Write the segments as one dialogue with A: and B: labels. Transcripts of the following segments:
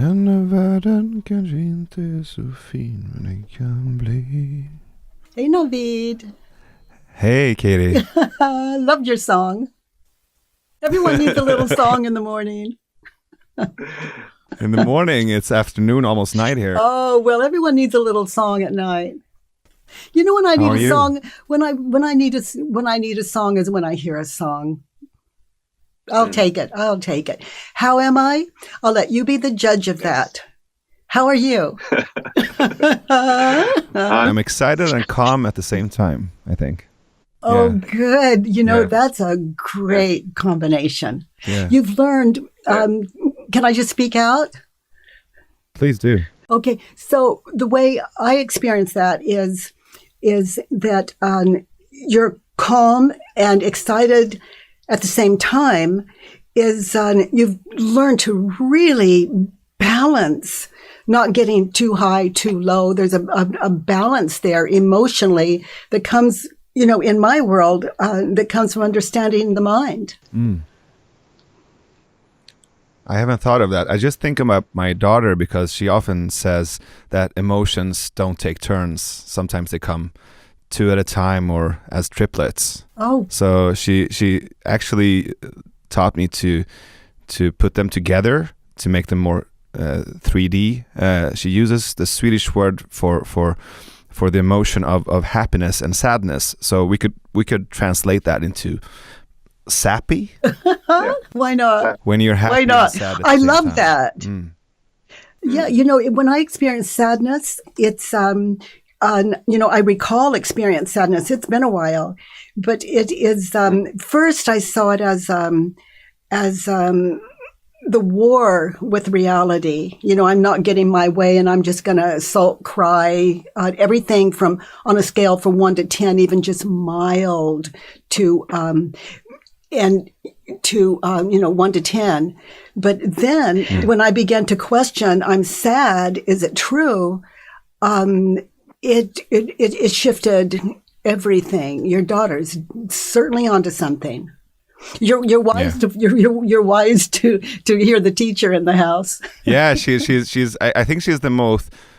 A: Denna världen kanske inte är så fin, men den kan bli.
B: Hey, Navid.
A: Hey, Katie.
B: Loved your song. Everyone needs a little song in the morning.
A: In the morning, it's afternoon, almost night here.
B: Oh, well, everyone needs a little song at night. You know, when I need a song, when I need a song is when I hear a song. I'll take it. How am I? I'll let you be the judge of that. How are you?
A: I'm excited and calm at the same time, I think.
B: Oh, good. You know, that's a great combination.
A: Yeah.
B: You've learned, can I just speak out?
A: Please do.
B: Okay. So the way I experience that is that you're calm and excited at the same time. Is you've learned to really balance, not getting too high, too low. There's a balance there emotionally that comes, you know, in my world, that comes from understanding the mind.
A: Mm. I haven't thought of that. I just think about my daughter because she often says that emotions don't take turns. Sometimes they come two at a time or as triplets.
B: Oh.
A: So she actually taught me to put them together to make them more 3D. She uses the Swedish word for the emotion of happiness and sadness. So we could translate that into sappy.
B: Why not?
A: When you're happy.
B: Why not?
A: And sad at
B: I
A: the same
B: love
A: time.
B: that.
A: Mm.
B: Yeah, you know, when I experience sadness, it's you know, I recall experience sadness. It's been a while, but it is first I saw it as the war with reality. You know, I'm not getting my way, and I'm just going to sulk, cry, everything from on a scale from 1 to 10, even just mild to you know, 1 to 10. But then when I began to question, I'm sad. Is it true? It shifted everything. Your daughter's certainly onto something. You're wise to you're wise to hear the teacher in the house.
A: Yeah, she's I think she's the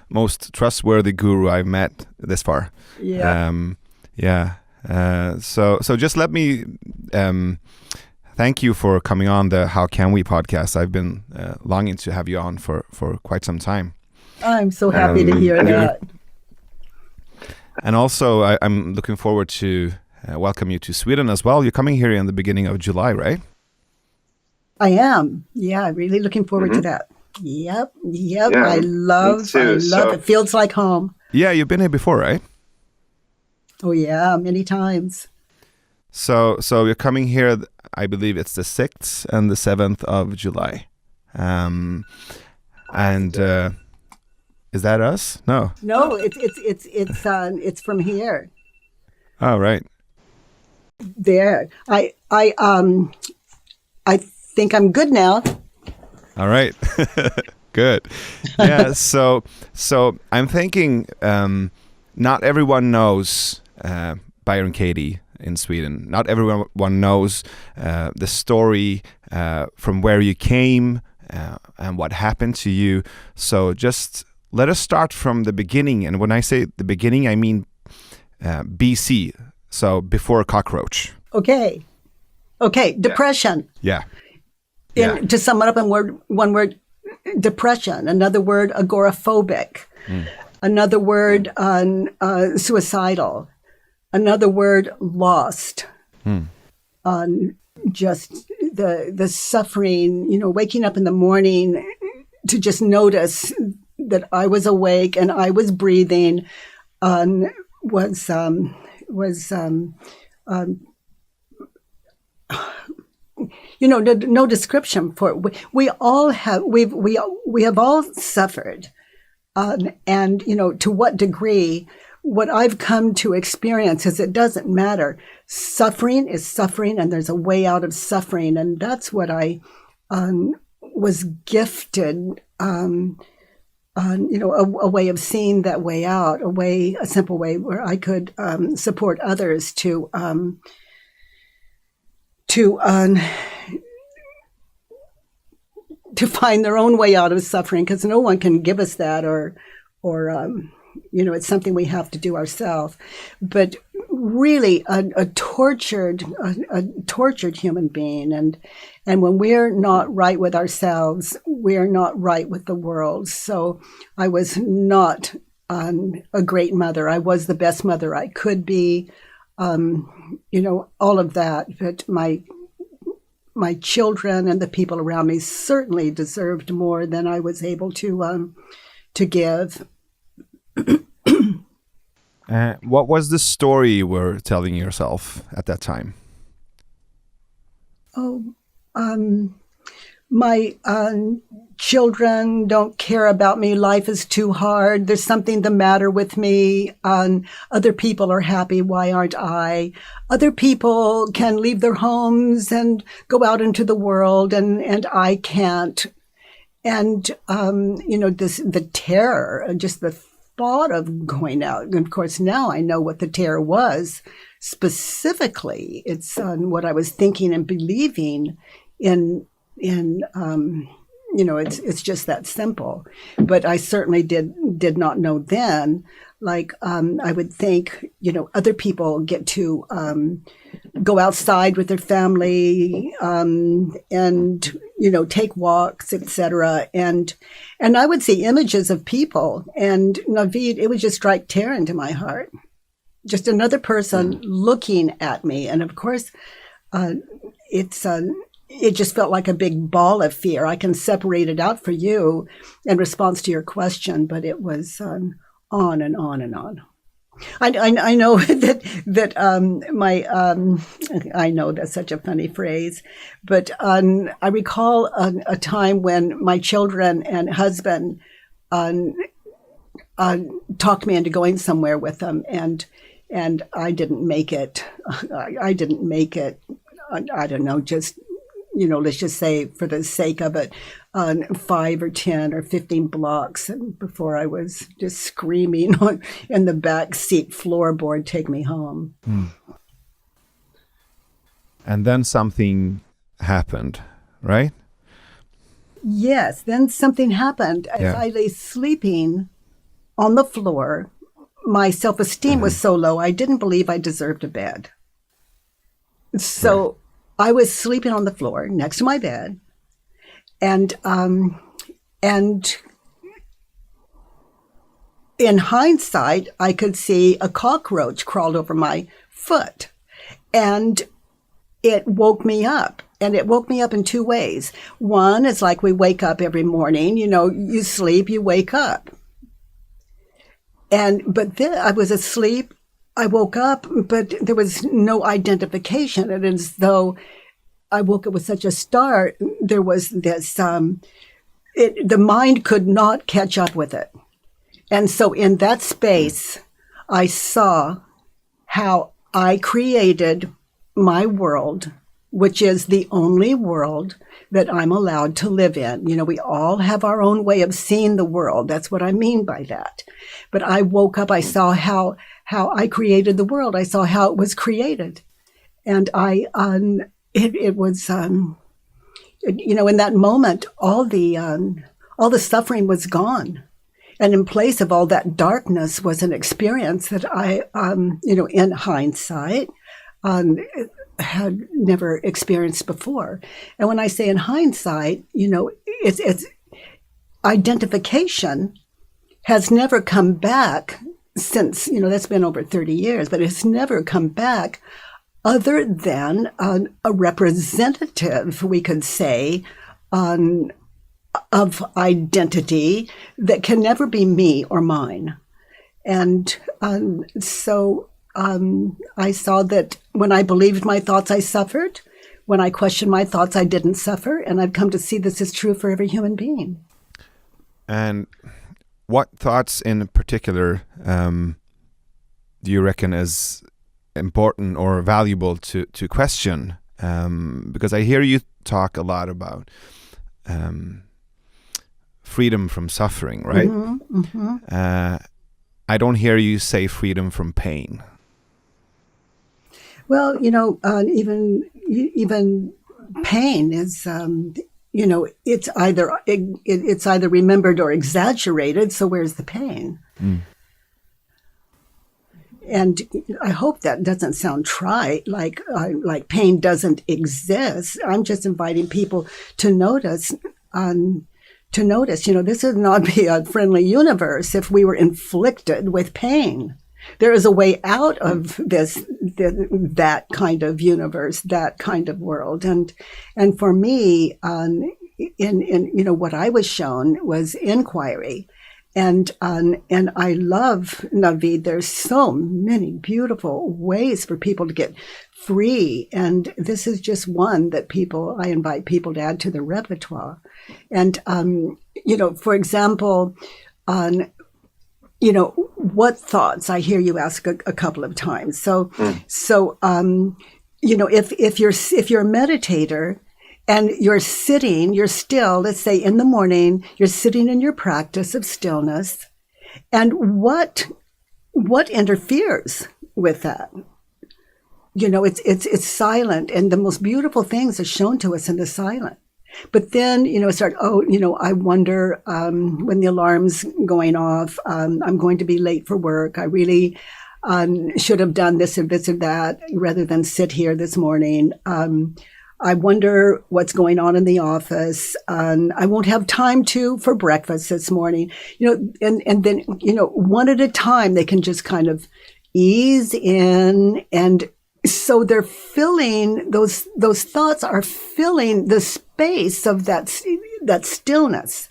A: most trustworthy guru I've met this far.
B: Yeah.
A: So just let me thank you for coming on the How Can We podcast. I've been longing to have you on for quite some time.
B: I'm so happy to hear that.
A: And also, I'm looking forward to welcome you to Sweden as well. You're coming here in the beginning of July, right?
B: I am. Yeah, really looking forward to that. Yep. Yeah, I love it. Feels like home.
A: Yeah, you've been here before, right?
B: Oh yeah, many times.
A: So you're coming here, I believe it's the 6th and the 7th of July. Is that us? No.
B: No, it's from here.
A: Oh, right.
B: There. I think I'm good now.
A: All right. Good. Yeah, so I'm thinking not everyone knows Byron Katie in Sweden. Not everyone knows the story from where you came and what happened to you. So just let us start from the beginning. And when I say the beginning, I mean BC. So before cockroach.
B: Okay. Depression.
A: Yeah.
B: To sum it up in one word, depression. Another word, agoraphobic. Another word, suicidal. Another word, lost. Just the suffering, you know, waking up in the morning to just notice that I was awake and I was breathing, was you know, no description for it. We all have, we have all suffered, and you know, to what degree. What I've come to experience is it doesn't matter. Suffering is suffering, and there's a way out of suffering, and that's what I was gifted. You know, a way of seeing that way out, a simple way where I could support others to to find their own way out of suffering, because no one can give us that, or it's something we have to do ourselves. But really, a tortured human being, and when we're not right with ourselves, we're not right with the world. So I was not a great mother. I was the best mother I could be, all of that. But my children and the people around me certainly deserved more than I was able to give.
A: What was the story you were telling yourself at that time?
B: My children don't care about me. Life is too hard. There's something the matter with me. Other people are happy. Why aren't I? Other people can leave their homes and go out into the world, and I can't. And, the terror, just the thought of going out. And of course, now I know what the terror was. Specifically, it's what I was thinking and believing in it's just that simple. But I certainly did not know then. Like, I would think, other people get to go outside with their family, and take walks, etc. And I would see images of people, and Naveed, it would just strike terror into my heart. Just another person looking at me, and of course, it just felt like a big ball of fear. I can separate it out for you in response to your question, but it was on and on and on. I know that I know that's such a funny phrase, but I recall a time when my children and husband talked me into going somewhere with them, and I didn't make it. I didn't make it. I don't know, just, let's just say for the sake of it, 5 or 10 or 15 blocks, and before I was just screaming in the back seat floorboard, take me home.
A: And then something happened, right?
B: Yes, then something happened. As I lay sleeping on the floor, my self-esteem was so low, I didn't believe I deserved a bed. So I was sleeping on the floor next to my bed, and in hindsight, I could see a cockroach crawled over my foot, and it woke me up. And it woke me up in 2 ways. One is like we wake up every morning, you sleep, you wake up. But then I was asleep. I woke up, but there was no identification. And as though I woke up with such a start, there was this, the mind could not catch up with it. And so in that space, I saw how I created my world, which is the only world that I'm allowed to live in. We all have our own way of seeing the world. That's what I mean by that. But I woke up, I saw how I created the world. I saw how it was created. And it was, in that moment, all the suffering was gone. And in place of all that darkness was an experience that I, in hindsight, had never experienced before. And when I say in hindsight, it's identification has never come back since, that's been over 30 years, but it's never come back other than a representative, we could say, of identity that can never be me or mine. And so I saw that when I believed my thoughts, I suffered. When I questioned my thoughts, I didn't suffer. And I've come to see this is true for every human being. And
A: what thoughts in particular do you reckon is important or valuable to question? Because I hear you talk a lot about freedom from suffering, right?
B: Mm-hmm, mm-hmm.
A: I don't hear you say freedom from pain.
B: Well, even pain is, it's either remembered or exaggerated. So where's the pain? And I hope that doesn't sound trite, like pain doesn't exist. I'm just inviting people to notice. This would not be a friendly universe if we were inflicted with pain. There is a way out of that kind of universe, that kind of world. And for me, in what I was shown was inquiry. And I love, Navid, there's so many beautiful ways for people to get free. And this is just one that I invite people to add to their repertoire. And, for example, what thoughts? I hear you ask a couple of times. So, if you're a meditator and you're still, let's say in the morning, you're sitting in your practice of stillness, and what interferes with that? It's silent, and the most beautiful things are shown to us in the silent. But then, I wonder when the alarm's going off, I'm going to be late for work. I really should have done this or this or that rather than sit here this morning. I wonder what's going on in the office. I won't have time for breakfast this morning. And then, one at a time, they can just kind of ease in, and so they're filling those thoughts are filling the space of that stillness.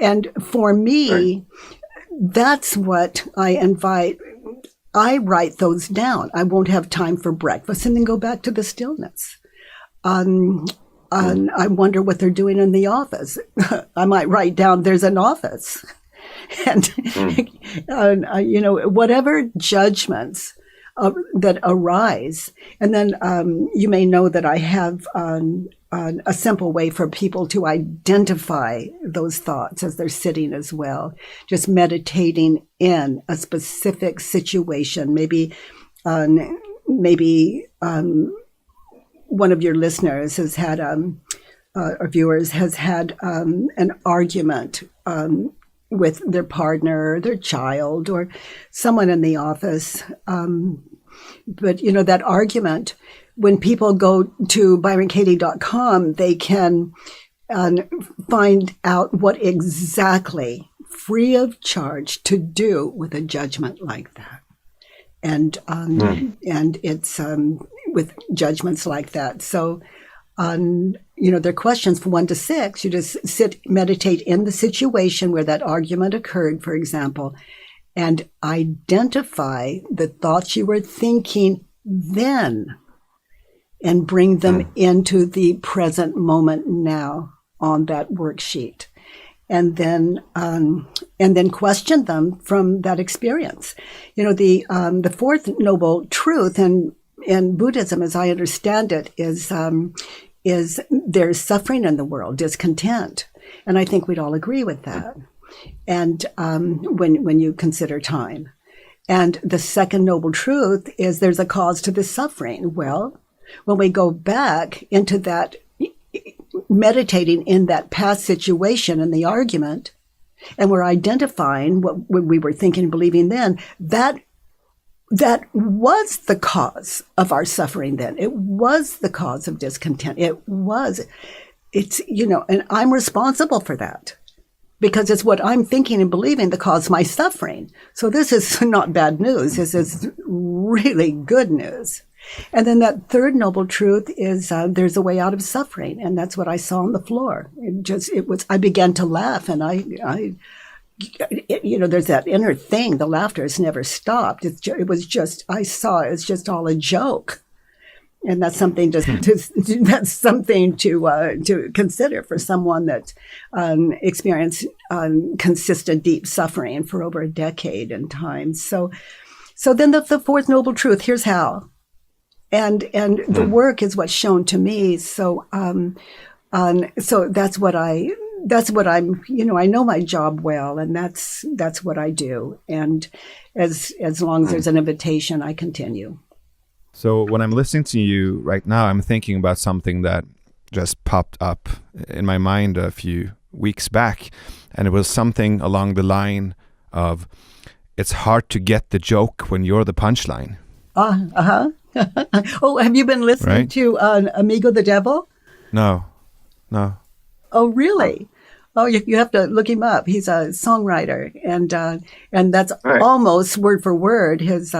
B: And for me, that's what I invite. I write those down. I won't have time for breakfast, and then go back to the stillness. I wonder what they're doing in the office. I might write down there's an office, and whatever judgments that arise. And then you may know that I have a simple way for people to identify those thoughts as they're sitting as well. Just meditating in a specific situation. Maybe one of your listeners has had, or viewers has had an argument with their partner, their child, or someone in the office. But, that argument, when people go to byronkatie.com, they can find out what exactly, free of charge, to do with a judgment like that. And it's with judgments like that. So, they're questions from 1 to 6. You just meditate in the situation where that argument occurred, for example, and identify the thoughts you were thinking then, and bring them into the present moment now on that worksheet. And then question them from that experience. The fourth noble truth in Buddhism, as I understand it, is there's suffering in the world, discontent, and I think we'd all agree with that. And when you consider time, and the second noble truth is there's a cause to the suffering. Well, when we go back into that, meditating in that past situation and the argument, and we're identifying what we were thinking and believing then, that was the cause of our suffering then. It was the cause of discontent. And I'm responsible for that, because it's what I'm thinking and believing that caused my suffering. So this is not bad news. This is really good news. And then that third noble truth is there's a way out of suffering. And that's what I saw on the floor. I began to laugh, and there's that inner thing. The laughter has never stopped. It's just all a joke. And that's something to consider for someone that experienced consistent deep suffering for over a decade in time. So then the fourth noble truth, here's how. And the work is what's shown to me. So that's what I'm, I know my job well, and that's what I do. And as long as there's an invitation, I continue.
A: So when I'm listening to you right now, I'm thinking about something that just popped up in my mind a few weeks back, and it was something along the line of, it's hard to get the joke when you're the punchline.
B: Uh-huh. Oh, have you been listening to Amigo the Devil?
A: No.
B: Oh, really? Oh, you have to look him up. He's a songwriter, and that's almost word for word his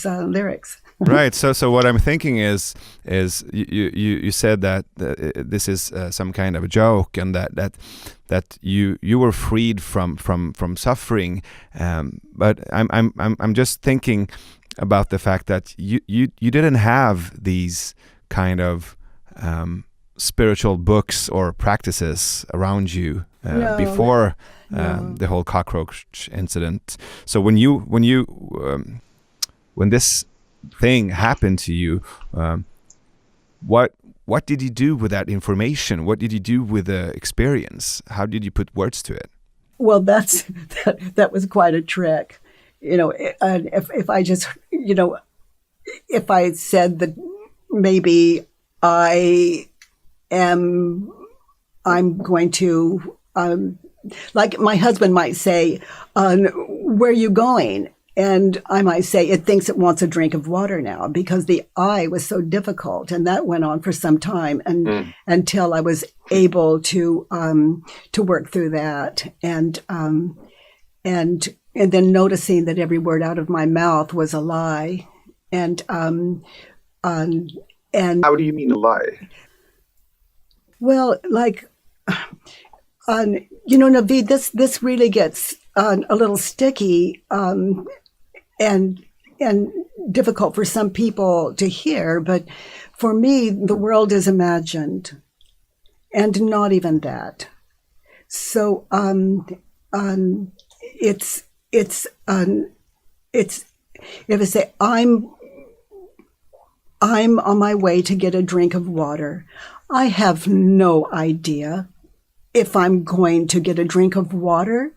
B: lyrics.
A: Right. So what I'm thinking is you said that this is some kind of a joke, and that you were freed from suffering. But I'm just thinking about the fact that you didn't have these kind of spiritual books or practices around you before the whole cockroach incident. So when this thing happened to you, what did you do with that information? What did you do with the experience? How did you put words to it?
B: Well, that was quite a trick. If I just, if I said that maybe I'm going to, like my husband might say, where are you going? And I might say, it thinks it wants a drink of water now, because the I was so difficult. And that went on for some time, and until I was able to work through that. And then noticing that every word out of my mouth was a lie. And
C: how do you mean a lie?
B: Well, like, Navid, this really gets a little sticky and difficult for some people to hear. But for me, the world is imagined, and not even that. So it's if I say I'm on my way to get a drink of water, I have no idea if I'm going to get a drink of water.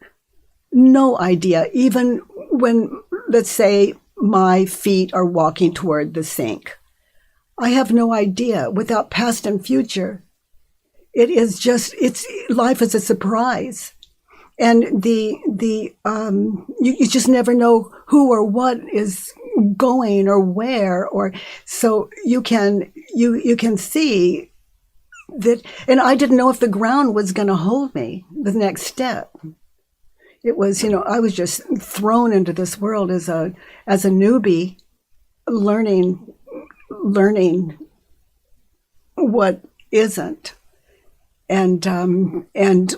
B: No idea. Even when, let's say, my feet are walking toward the sink, I have no idea. Without past and future, it is just, life is a surprise. And you just never know who or what is going or where, or so you can see that. And I didn't know if the ground was going to hold me the next step. It was, I was just thrown into this world as a newbie, learning what isn't, and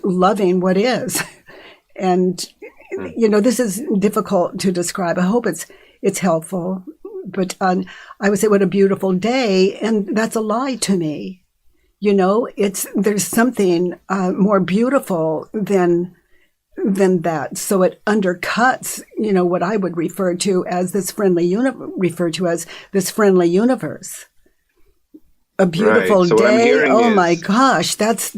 B: loving what is. And this is difficult to describe. I hope it's helpful. But I would say, what a beautiful day, and that's a lie to me. There's something more beautiful than that. So it undercuts, what I would refer to as this friendly universe. A beautiful
C: So
B: day. Oh my gosh, that's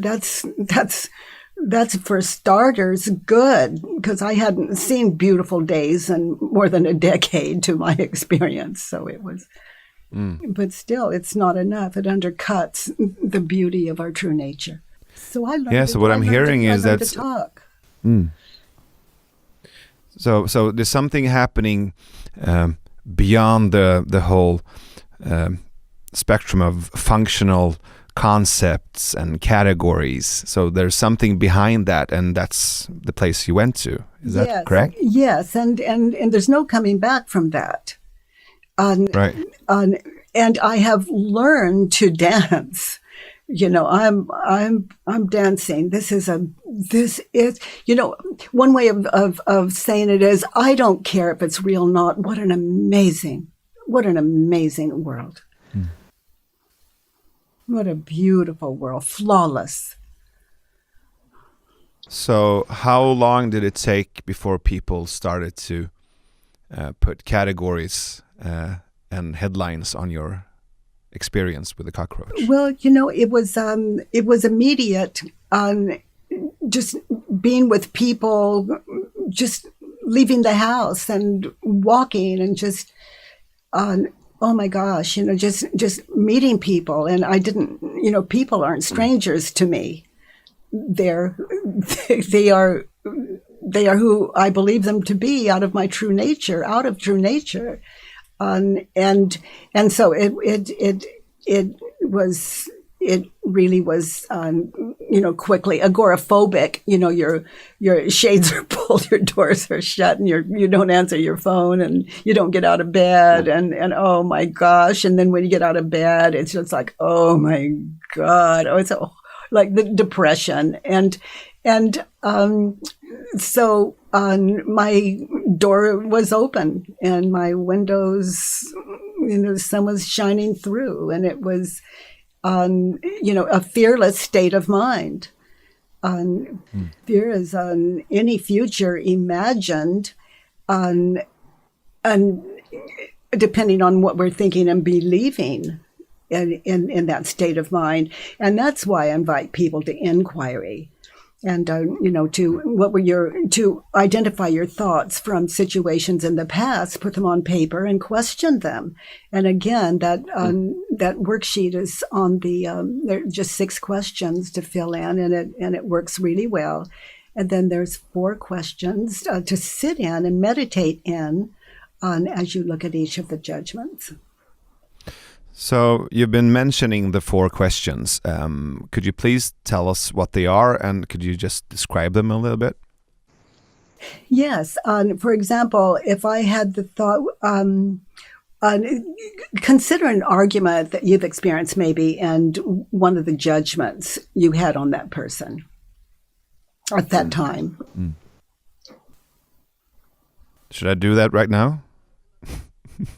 B: for starters good, because I hadn't seen beautiful days in more than a decade to my experience. So it was, but still, it's not enough. It undercuts the beauty of our true nature. So I learned.
A: Yeah. So what I'm hearing is that.
B: To talk.
A: So there's something happening beyond the whole spectrum of functional concepts and categories. So there's something behind that, and that's the place you went to. Is that correct?
B: Yes, and there's no coming back from that.
A: Right.
B: And I have learned to dance. I'm dancing. This is one way of saying it is, I don't care if it's real or not. What an amazing world. What a beautiful world. Flawless.
A: So how long did it take before people started to put categories and headlines on your experience with the cockroach?
B: Well, it was immediate. Just being with people, just leaving the house and walking, and just oh my gosh, just meeting people. And I didn't, people aren't strangers to me. They are who I believe them to be out of my true nature, and so it really was quickly agoraphobic. Your shades are pulled, your doors are shut, and you don't answer your phone, and you don't get out of bed, and oh my gosh, and then when you get out of bed, it's just like, oh my God, it's like the depression, and so my door was open and my windows, the sun was shining through, and it was a fearless state of mind. Fear is any future imagined, and depending on what we're thinking and believing in that state of mind. And that's why I invite people to inquiry. And to identify your thoughts from situations in the past, put them on paper and question them. And again, that worksheet is on there are just 6 questions to fill in, and it works really well. And then there's 4 questions to sit in and meditate in as you look at each of the judgments.
A: So you've been mentioning the 4 questions. Could you please tell us what they are, and could you just describe them a little bit?
B: Yes. For example, if I had the thought, consider an argument that you've experienced maybe, and one of the judgments you had on that person at that time.
A: Should I do that right now?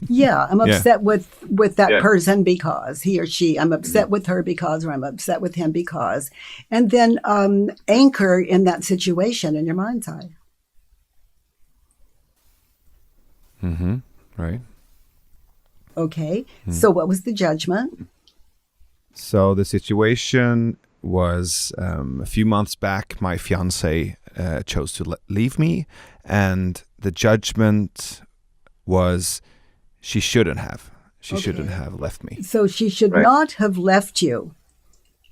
B: Yeah, I'm upset with that person because he or she, I'm upset with her because, or I'm upset with him because. And then anchor in that situation in your mind's eye.
A: Right.
B: Okay. So what was the judgment?
A: So the situation was a few months back, my fiance chose to leave me, and the judgment was she shouldn't have. She shouldn't have left me.
B: So she should not have left you.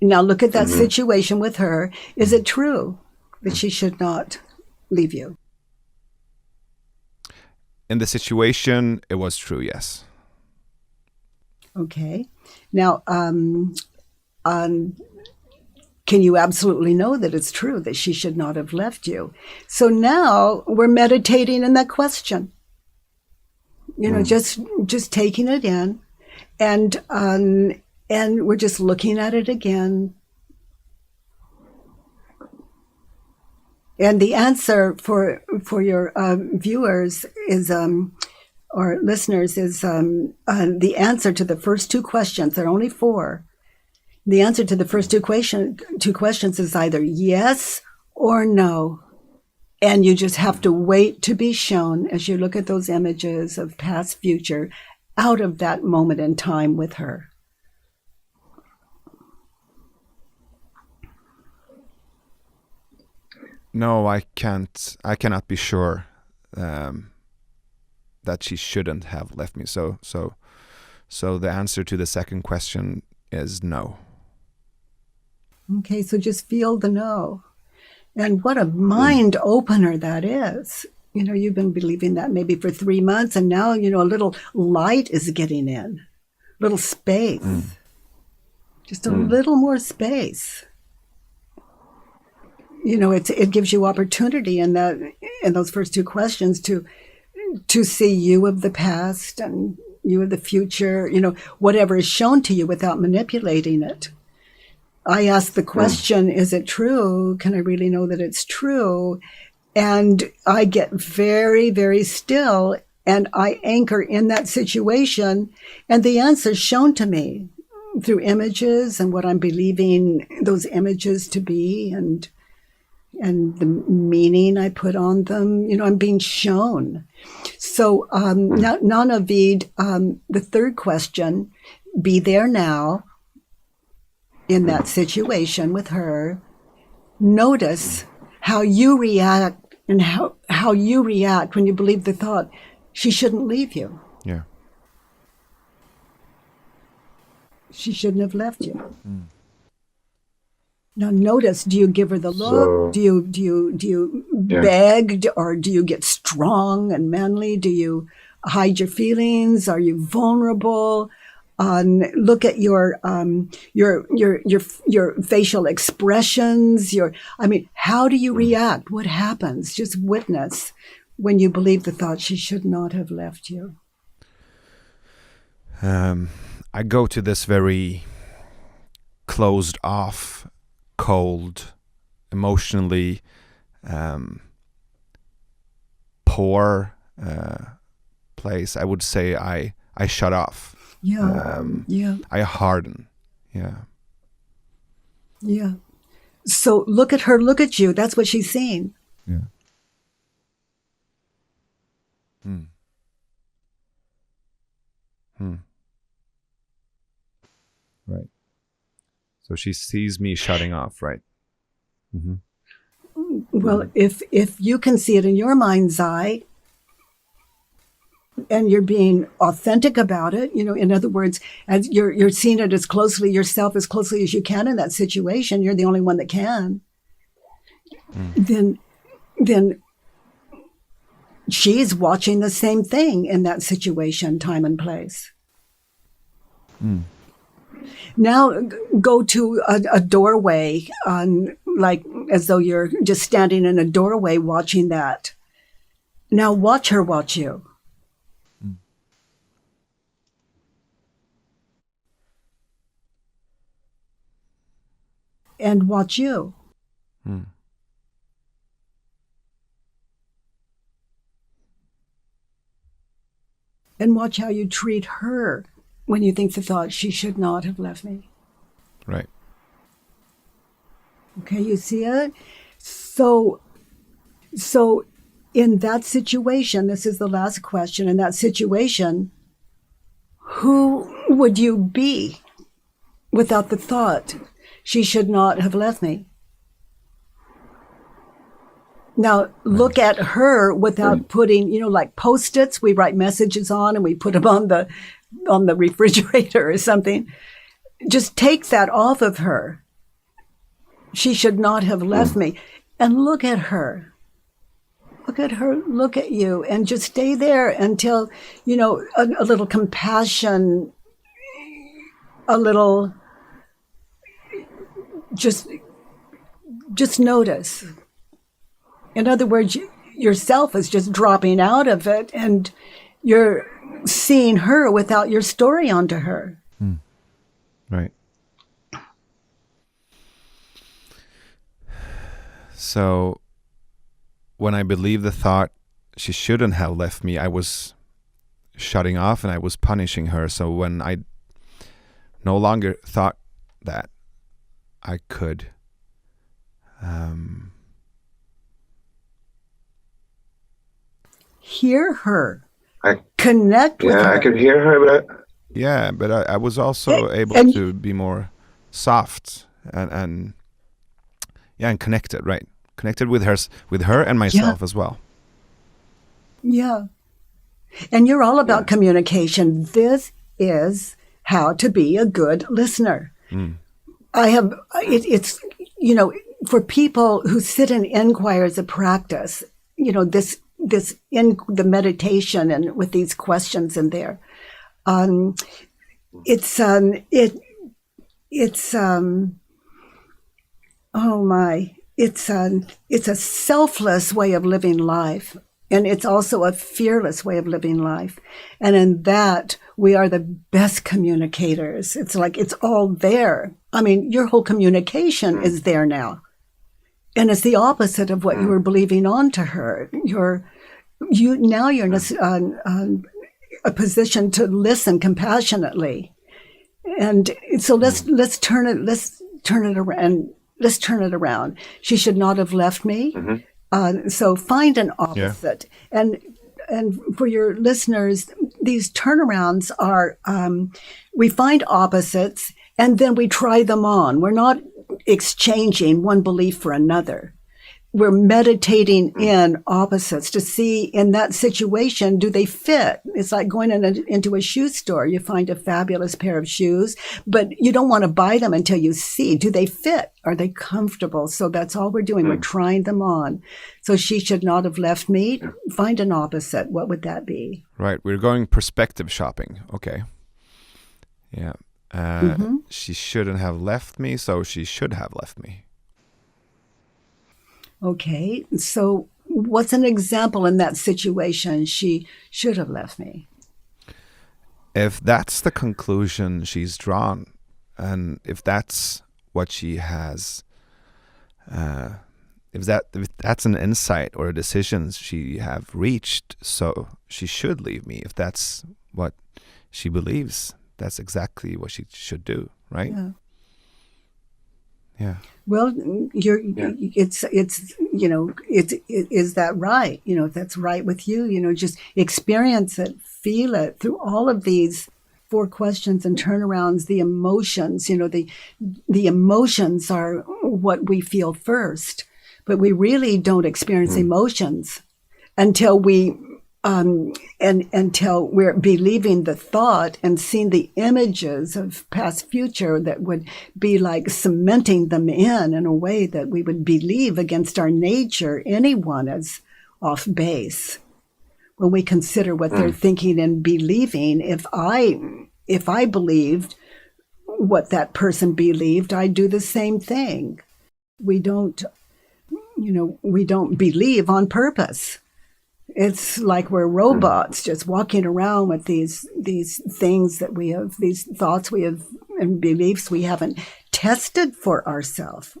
B: Now look at that situation with her. Is it true that she should not leave you?
A: In the situation, it was true, yes.
B: Okay. Now, can you absolutely know that it's true that she should not have left you? So now we're meditating in that question. Just taking it in, and we're just looking at it again. And the answer for your viewers is or listeners is the answer to the first 2 questions. There are only 4. The answer to the first 2 questions is either yes or no. And you just have to wait to be shown as you look at those images of past, future, out of that moment in time with her.
A: No, I can't. I cannot be sure that she shouldn't have left me. So the answer to the second question is no.
B: Okay, so just feel the no. And what a mind opener that is. You've been believing that maybe for 3 months, and now, a little light is getting in, little space, just a little more space. It gives you opportunity in those first 2 questions to see you of the past and you of the future, whatever is shown to you without manipulating it. I ask the question, is it true? Can I really know that it's true? And I get very, very still, and I anchor in that situation, and the answer is shown to me through images and what I'm believing those images to be, and the meaning I put on them. I'm being shown. So now, Nanavid, the 3rd question, be there now. In that situation with her, notice how you react and how you react when you believe the thought, she shouldn't leave you.
A: Yeah.
B: She shouldn't have left you. Now notice, do you give her the look? Do you beg, or do you get strong and manly? Do you hide your feelings? Are you vulnerable? Look at your facial expressions. How do you react? What happens? Just witness when you believe the thought, she should not have left you.
A: I go to this very closed off, cold, emotionally poor place. I would say I shut off. I harden.
B: Yeah. So look at her, look at you. That's what she's seeing.
A: Yeah. Right. So she sees me shutting off, right? Mm-hmm.
B: Well, if you can see it in your mind's eye, and you're being authentic about it, in other words, as you're seeing it as closely yourself as closely as you can in that situation, you're the only one that can. Then she's watching the same thing in that situation, time and place. Now go to a doorway, like as though you're just standing in a doorway watching that. Now watch her watch you. And watch you. And watch how you treat her when you think the thought, she should not have left me.
A: Right.
B: Okay, you see it? So in that situation, this is the last question, in that situation, who would you be without the thought, she should not have left me? Now, look at her without putting, like Post-its, we write messages on and we put them on the refrigerator or something. Just take that off of her. She should not have left me. And look at her. Look at her, look at you, and just stay there until, a little compassion, a little, just notice. In other words, yourself is just dropping out of it, and you're seeing her without your story onto her.
A: Right. So when I believed the thought, she shouldn't have left me, I was shutting off and I was punishing her. So when I no longer thought that, I could
B: hear her, connect with her.
C: I could hear her,
A: but I was also able to be more soft and connected, right? Connected with her and myself as well.
B: Yeah. And you're all about communication. This is how to be a good listener. It's for people who sit and inquire as a practice, this in the meditation and with these questions in there, it's a selfless way of living life. And it's also a fearless way of living life. And in that, we are the best communicators. It's like it's all there. I mean, your whole communication is there now. And it's the opposite of what you were believing onto her. You're in a position to listen compassionately. And so let's turn it around. Let's turn it around. She should not have left me. So find an opposite. And for your listeners, these turnarounds are, we find opposites and then we try them on. We're not exchanging one belief for another. we're meditating in opposites to see in that situation, do they fit? It's like going into a shoe store. You find a fabulous pair of shoes, but you don't want to buy them until you see, do they fit? Are they comfortable? So that's all we're doing. We're trying them on. So she should not have left me. Find an opposite. What would that be?
A: Right. We're going perspective shopping. Okay. Yeah. She shouldn't have left me, so she should have left me.
B: Okay, so what's an example in that situation? She should have left me.
A: If that's the conclusion she's drawn, and if that's what she has, if that's an insight or a decision she have reached, so she should leave me. If that's what she believes, that's exactly what she should do, right?
B: Yeah.
A: Yeah.
B: Well, it's is that right? If that's right with you, just experience it, feel it through all of these 4 questions and turnarounds, the emotions, the emotions are what we feel first, but we really don't experience emotions until until we're believing the thought and seeing the images of past future that would be like cementing them in a way that we would believe against our nature anyone is off base. When we consider what they're thinking and believing, if I believed what that person believed, I'd do the same thing. We don't believe on purpose. It's like we're robots just walking around with these things that we have, these thoughts we have and beliefs we haven't tested for ourselves.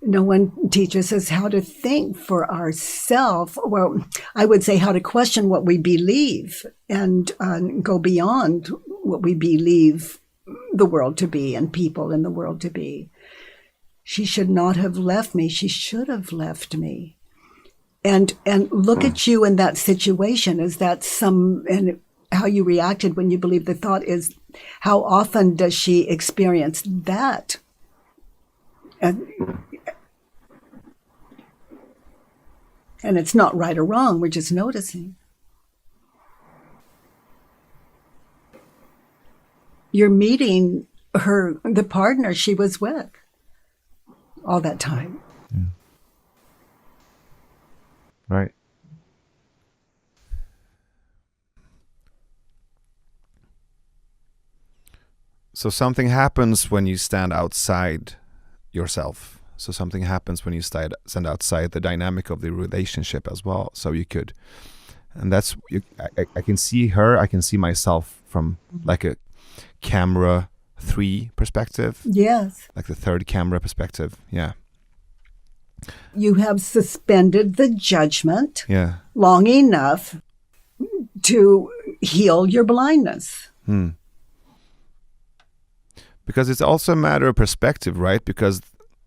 B: No one teaches us how to think for ourselves. Well, I would say how to question what we believe and go beyond what we believe the world to be and people in the world to be. She should not have left me. She should have left me. And look at you in that situation. Is that and how you reacted when you believed the thought is, how often does she experience that? And it's not right or wrong. We're just noticing. You're meeting the partner she was with all that time.
A: Right. So something happens when you stand outside yourself. So something happens when you stand outside the dynamic of the relationship as well. So you could, and that's, I can see her, I can see myself from like a camera 3 perspective.
B: Yes.
A: Like the 3rd camera perspective. Yeah.
B: You have suspended the judgment long enough to heal your blindness.
A: Because it's also a matter of perspective, right? Because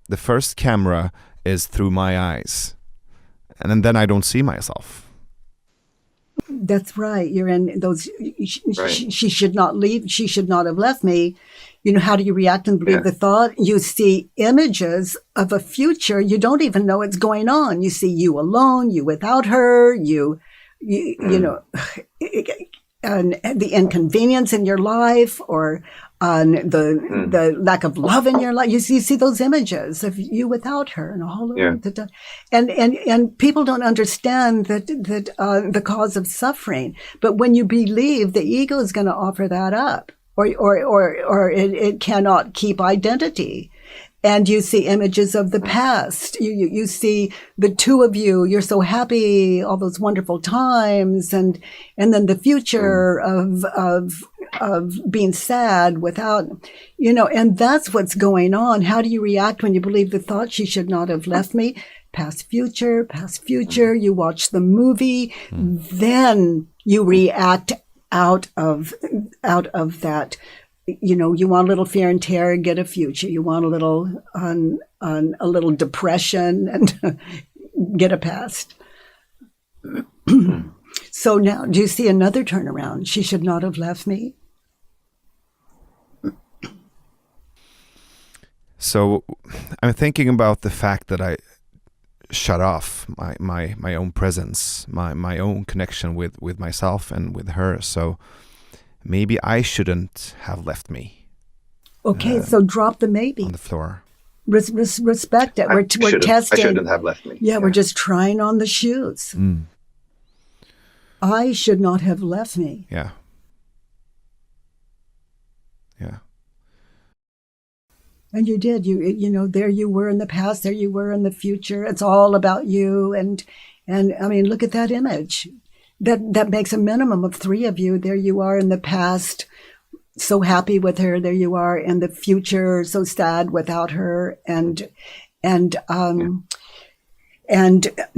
A: the first camera is through my eyes. And then I don't see myself.
B: That's right. You're in those. She should not leave. She should not have left me. How do you react and believe the thought? You see images of a future. You don't even know it's going on. You see you alone, you without her, you know, and the inconvenience in your life, or the lack of love in your life. You see those images of you without her, and all of that. And people don't understand that the cause of suffering. But when you believe, the ego is going to offer that up, or it cannot keep identity. And you see images of the past. You see the two of you. You're so happy, all those wonderful times, and then the future of being sad without, and that's what's going on. How do you react when you believe the thought, she should not have left me? Past, future. You watch the movie, then you react out of that. You want a little fear and terror, get a future. You want a little depression, and get a past. So now, do you see another turnaround? She should not have left me.
A: So I'm thinking about the fact that shut off my own presence, my own connection with myself and with her. So maybe I shouldn't have left me.
B: Okay, so drop the maybe
A: on the floor.
B: Respect it. We're testing.
C: I shouldn't have left me.
B: Yeah, we're just trying on the shoes. I should not have left me.
A: Yeah.
B: And you did. You know, there you were in the past, there you were in the future. It's all about you. And I mean, look at that image. That makes a minimum of 3 of you. There you are in the past, so happy with her. There you are in the future, so sad without her. And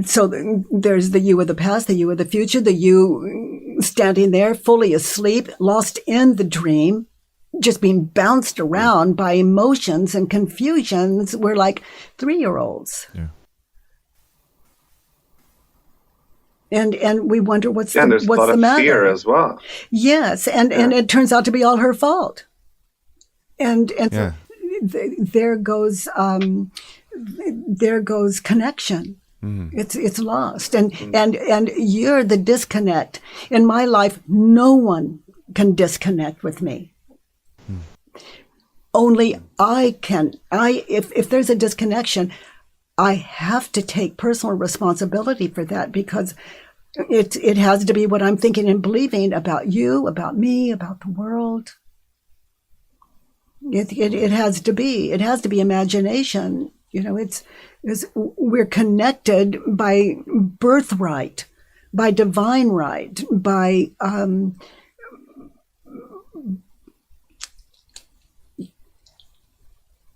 B: so there's the you of the past, the you of the future, the you standing there fully asleep, lost in the dream, just being bounced around by emotions and confusions. We're like 3-year-olds.
A: Yeah.
B: And we wonder what's the
C: there's a lot
B: the
C: of
B: matter.
C: fear as well.
B: Yes, and it turns out to be all her fault. And
A: Yeah.
B: there goes connection. It's lost, and you're the disconnect. In my life, no one can disconnect with me. Only I can. If there's a disconnection, I have to take personal responsibility for that, because it has to be what I'm thinking and believing about you, about me, about the world. It has to be. It has to be imagination. You know, we're connected by birthright, by divine right, by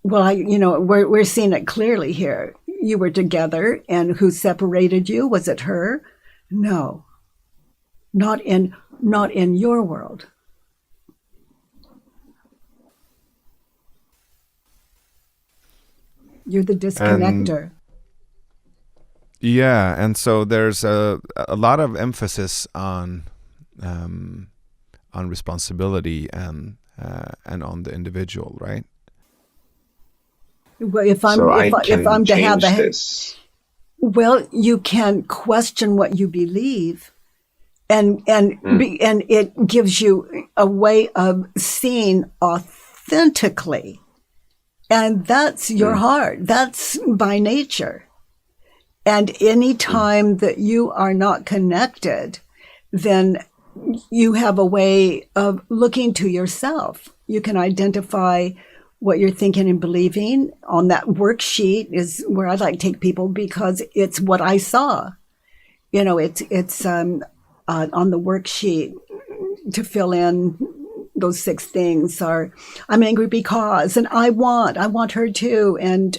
B: we're seeing it clearly here. You were together, and who separated you? Was it her? No, not in your world. You're the disconnector.
A: And so there's a lot of emphasis on responsibility and on the individual, right?
B: Well, if I'm to have
C: this.
B: Well, you can question what you believe, and it gives you a way of seeing authentically, and that's your heart. That's by nature. And any time that you are not connected, then you have a way of looking to yourself. You can identify what you're thinking and believing. On that worksheet is where I like to take people, because it's what I saw. You know, it's on the worksheet to fill in those 6 things are: I'm angry because, and I want her to, and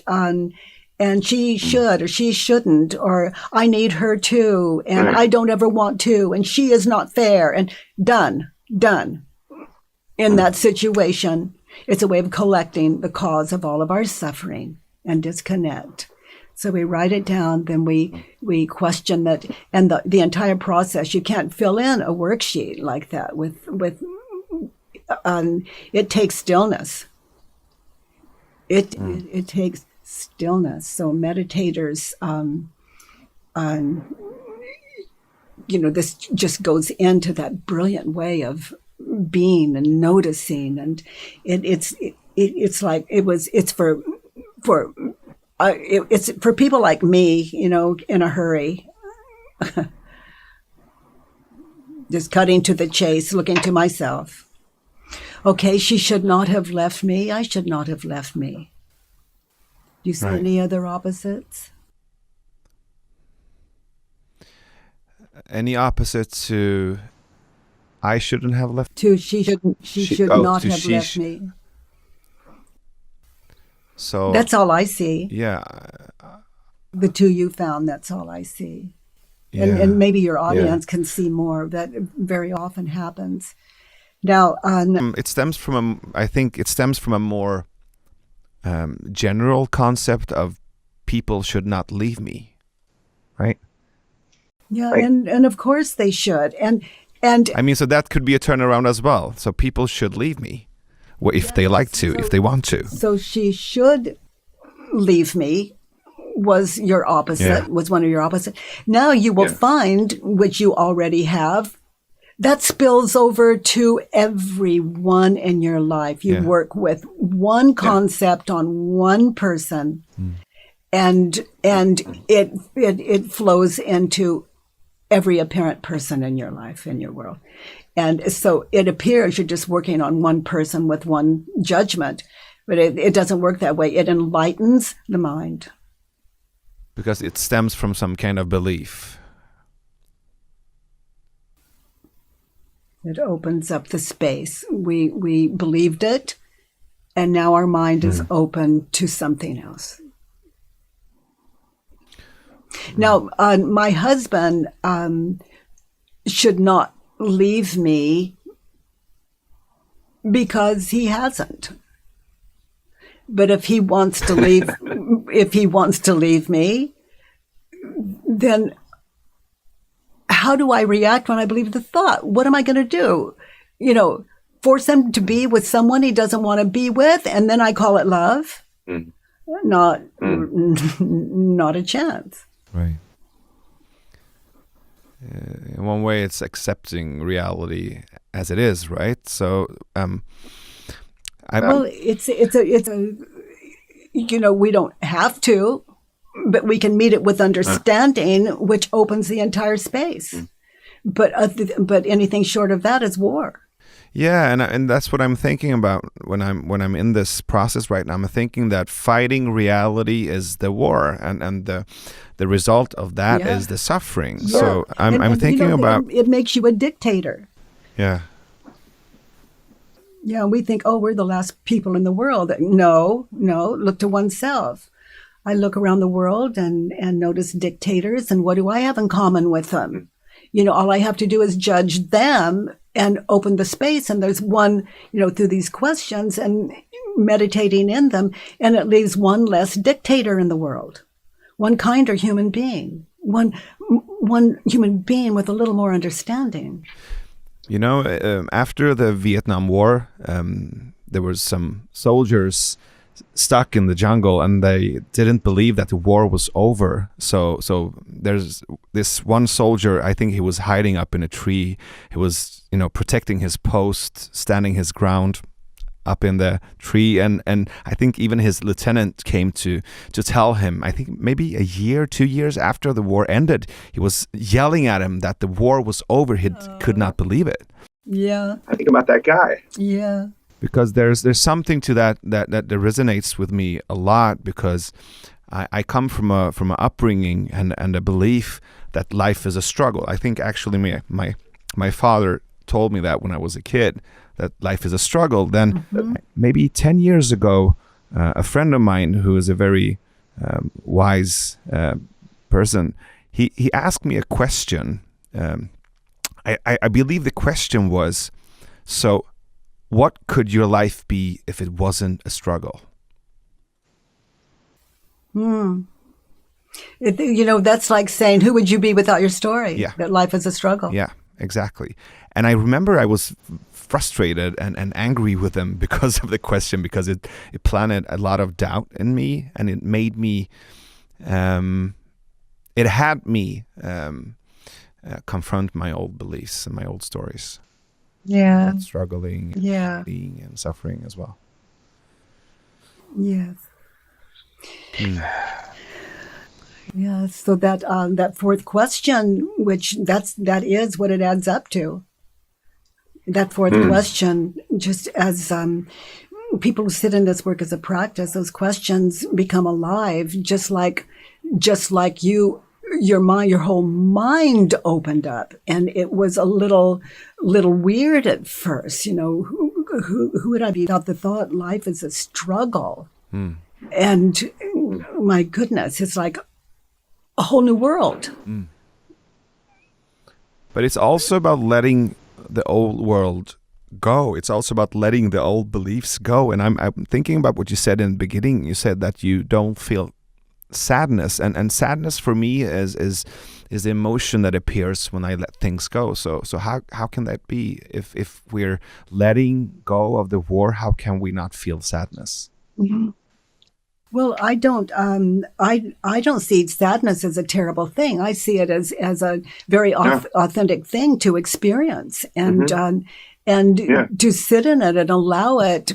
B: she should or she shouldn't, or I need her to, and I don't ever want to, and she is not fair, and done. In that situation, it's a way of collecting the cause of all of our suffering and disconnect. So we write it down, then we question that, and the entire process. You can't fill in a worksheet like that with it takes stillness. It takes stillness. So meditators, this just goes into that brilliant way of being and noticing, and it's for people like me, you know, in a hurry, just cutting to the chase, looking to myself. Okay, she should not have left me. I should not have left me. Do you see any other opposites?
A: Any opposite to I shouldn't have left?
B: To she should not have left me.
A: So
B: that's all I see.
A: Yeah.
B: The 2 you found, that's all I see. Yeah. And maybe your audience can see more. That very often happens. Now,
A: it stems from a more general concept of people should not leave me, right?
B: Yeah, and of course they should, and
A: I mean, so that could be a turnaround as well. So people should leave me, if they like to, if they want to.
B: So she should leave me was your opposite, was one of your opposite. Now you will find, which you already have, that spills over to everyone in your life. You work with one concept on one person, and it flows into every apparent person in your life, in your world. And so it appears you're just working on one person with one judgment, but it doesn't work that way. It enlightens the mind.
A: Because it stems from some kind of belief.
B: It opens up the space. We believed it, and now our mind is open to something else. Now, my husband should not leave me because he hasn't. But if he wants to leave, me, then how do I react when I believe the thought? What am I going to do? Force him to be with someone he doesn't want to be with, and then I call it love? Not a chance.
A: Right. In one way, it's accepting reality as it is, right? So,
B: it's we don't have to, but we can meet it with understanding, which opens the entire space. But anything short of that is war.
A: Yeah, and that's what I'm thinking about when I'm in this process right now. I'm thinking that fighting reality is the war, and the result of that is the suffering. Yeah. So I'm thinking about
B: it makes you a dictator.
A: Yeah.
B: Yeah, we think, we're the last people in the world. No, look to oneself. I look around the world and notice dictators, and what do I have in common with them? All I have to do is judge them and open the space. And there's one, through these questions and meditating in them, and it leaves one less dictator in the world, one kinder human being, one human being with a little more understanding.
A: After the Vietnam War, there were some soldiers stuck in the jungle, and they didn't believe that the war was over. So there's this one soldier, I think he was hiding up in a tree. He was, protecting his post, standing his ground up in the tree. And I think even his lieutenant came to tell him, I think maybe 2 years after the war ended, he was yelling at him that the war was over. He could not believe it.
B: Yeah.
C: I think about that guy.
B: Yeah.
A: Because there's something to that resonates with me a lot, because I come from a upbringing and a belief that life is a struggle. I think actually my father told me that when I was a kid, that life is a struggle. Then maybe 10 years ago, a friend of mine who is a very wise person, he asked me a question. I believe the question was, so what could your life be if it wasn't a struggle?
B: That's like saying, who would you be without your story?
A: Yeah.
B: That life is a struggle.
A: Yeah, exactly. And I remember I was frustrated and angry with him because of the question, because it planted a lot of doubt in me, and it made me, it had me confront my old beliefs and my old stories.
B: Yeah.
A: About struggling, and being and suffering as well.
B: Yes. Yeah. So that fourth question, which that is what it adds up to. That fourth question, just as people who sit in this work as a practice, those questions become alive, just like your mind, your whole mind opened up, and it was a little weird at first. Who would I be without the thought life is a struggle? And my goodness, it's like a whole new world.
A: But it's also about letting the old world go. It's also about letting the old beliefs go. And I'm thinking about what you said in the beginning. You said that you don't feel sadness, and sadness for me is the emotion that appears when I let things go. So how can that be? If we're letting go of the war, how can we not feel sadness?
B: Well, I don't. I don't see sadness as a terrible thing. I see it as a very authentic thing to experience, and to sit in it and allow it.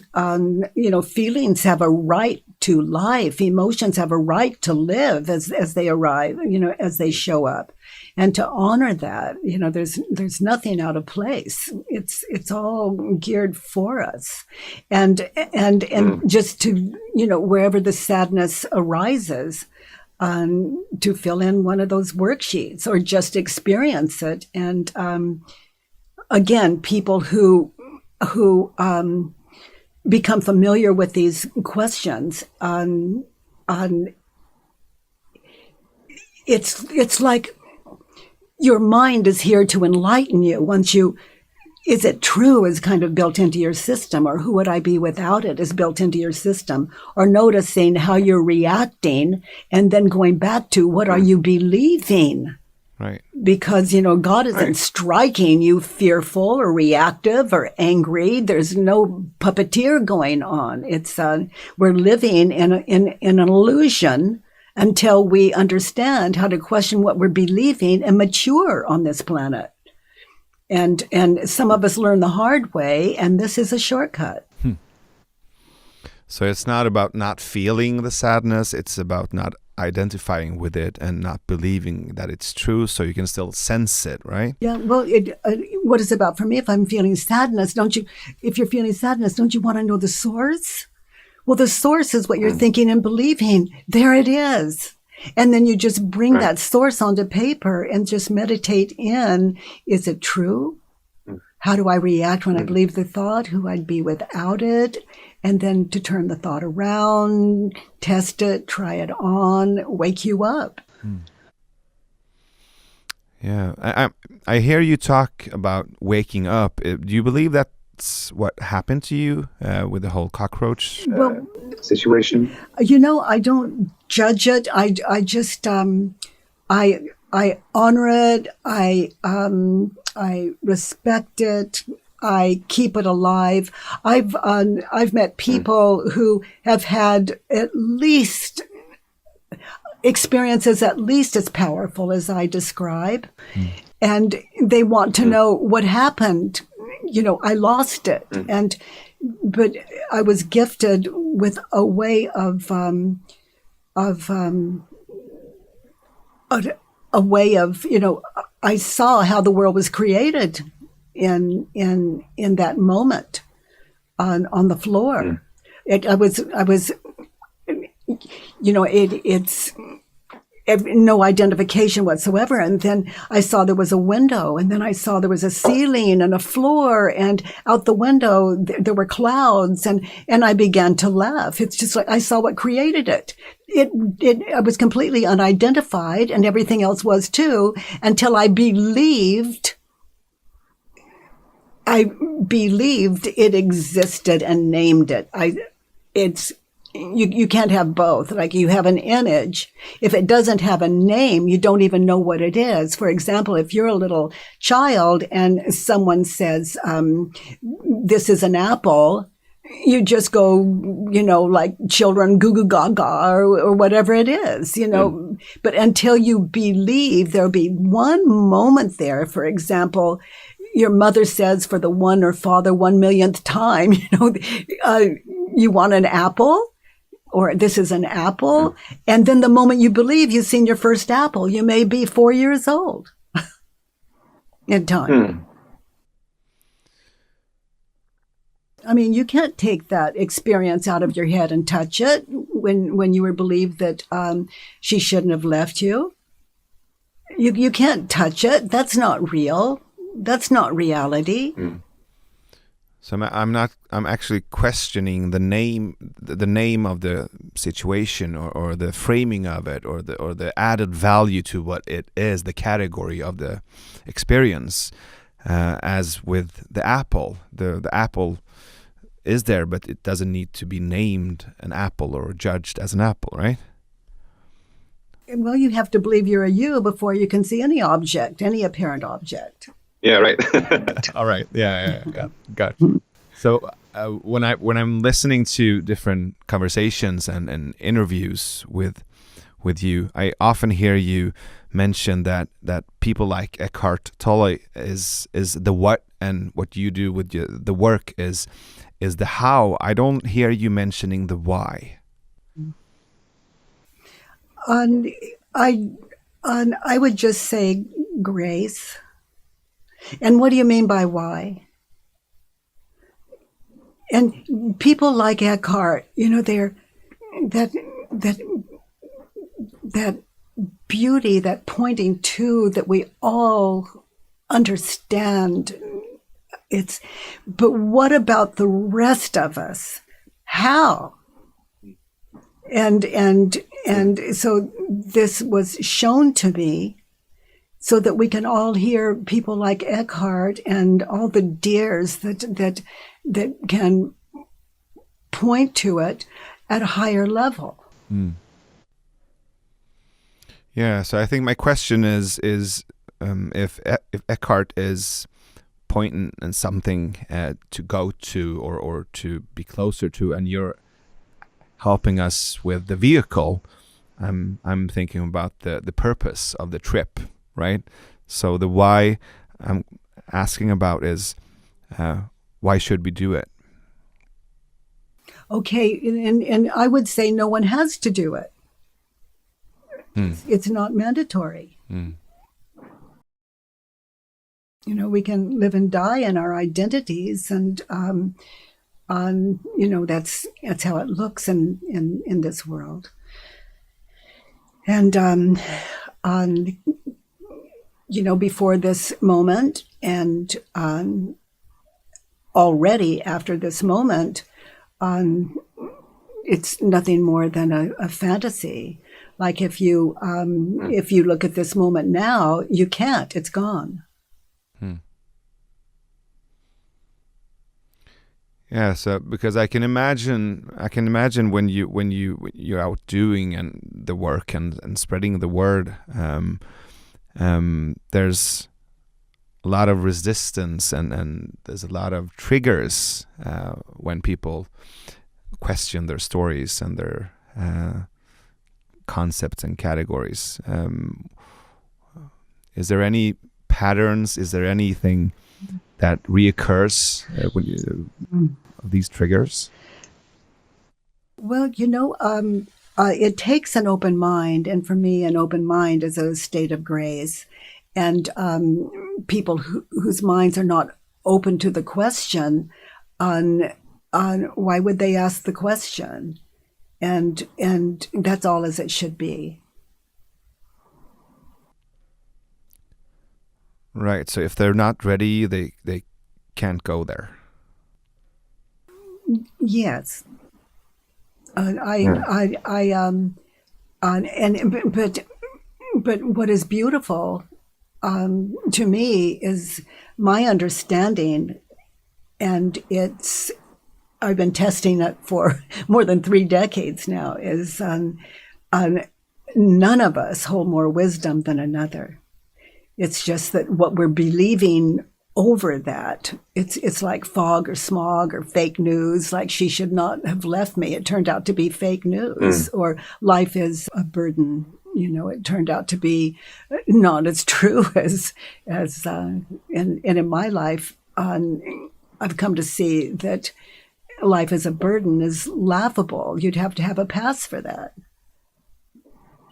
B: Feelings have a right to life. Emotions have a right to live as they arrive. As they show up, and to honor that. There's nothing out of place. It's all geared for us, and just to wherever the sadness arises, to fill in one of those worksheets or just experience it. And again, people who become familiar with these questions, it's like your mind is here to enlighten you. Is it true is kind of built into your system, or who would I be without it is built into your system, or noticing how you're reacting and then going back to what are you believing?
A: Right.
B: Because, God isn't striking you fearful or reactive or angry. There's no puppeteer going on. It's, we're living in an illusion until we understand how to question what we're believing and mature on this planet. And some of us learn the hard way, and this is a shortcut.
A: So it's not about not feeling the sadness, it's about not identifying with it and not believing that it's true, so you can still sense it, right?
B: Yeah, well, what it's about for me, if I'm feeling sadness, if you're feeling sadness, don't you want to know the source? Well, the source is what you're thinking and believing. There it is. And then you just bring that source onto paper and just meditate in, is it true? How do I react when I believe the thought? Who I'd be without it? And then to turn the thought around, test it, try it on, wake you up.
A: Yeah, I hear you talk about waking up. Do you believe that's what happened to you with the whole cockroach
C: situation?
B: I don't judge it. I just I honor it. I respect it. I keep it alive. I've met people who have had at least experiences at least as powerful as I describe, and they want to know what happened. I lost it, but I was gifted with a way of I saw how the world was created in that moment on the floor. It's no identification whatsoever. And then I saw there was a window, and then I saw there was a ceiling and a floor, and out the window there were clouds, and I began to laugh. It's just like I saw what created it. I was completely unidentified, and everything else was too, until I believed it existed and named it. You can't have both. Like, you have an image. If it doesn't have a name, you don't even know what it is. For example, if you're a little child and someone says, this is an apple, you just go, like children goo goo gaga or whatever it is, But until you believe, there'll be one moment there. For example, your mother says for the one or father 1 millionth time, you want an apple, or this is an apple. And then the moment you believe you've seen your first apple, you may be 4 years old in time. I mean, you can't take that experience out of your head and touch it when you were believed that she shouldn't have left you. You can't touch it. That's not real. That's not reality.
A: So I'm actually questioning the name of the situation or the framing of it or the added value to what it is, the category of the experience. As with the apple, the apple is there, but it doesn't need to be named an apple or judged as an apple, right?
B: Well, you have to believe you're a you before you can see any object, any apparent object.
C: Yeah, right.
A: All right. Yeah. Got you. So when I'm listening to different conversations and interviews with you, I often hear you mention that people like Eckhart Tolle is the what, and what you do with the work is the how. I don't hear you mentioning the why.
B: I would just say grace. And what do you mean by why? And people like Eckhart, they're that beauty, that pointing to, that we all understand. But what about the rest of us? How? And so this was shown to me so that we can all hear people like Eckhart and all the dears that can point to it at a higher level.
A: Mm. Yeah, so I think my question is if Eckhart is pointing in something to go to or to be closer to, and you're helping us with the vehicle, I'm thinking about the purpose of the trip, right? So the why I'm asking about is why should we do it?
B: Okay, and I would say no one has to do it. It's not mandatory. We can live and die in our identities, and that's how it looks in this world. And before this moment, and already after this moment, it's nothing more than a fantasy. Like if you look at this moment now, you can't. It's gone.
A: Yeah. So because I can imagine when you're out doing and the work and spreading the word, there's a lot of resistance and there's a lot of triggers when people question their stories and their concepts and categories. Is there any patterns? Is there anything that reoccurs of these triggers?
B: Well, it takes an open mind, and for me, an open mind is a state of grace. And people whose minds are not open to the question, on why would they ask the question? And that's all as it should be.
A: Right. So if they're not ready, they can't go there.
B: Yes. But what is beautiful to me is my understanding, and I've been testing it for more than 3 decades now, is none of us hold more wisdom than another. It's just that what we're believing over that, it's like fog or smog or fake news, like she should not have left me. It turned out to be fake news. Or life is a burden. It turned out to be not as true as in my life. I've come to see that life as a burden is laughable. You'd have to have a pass for that.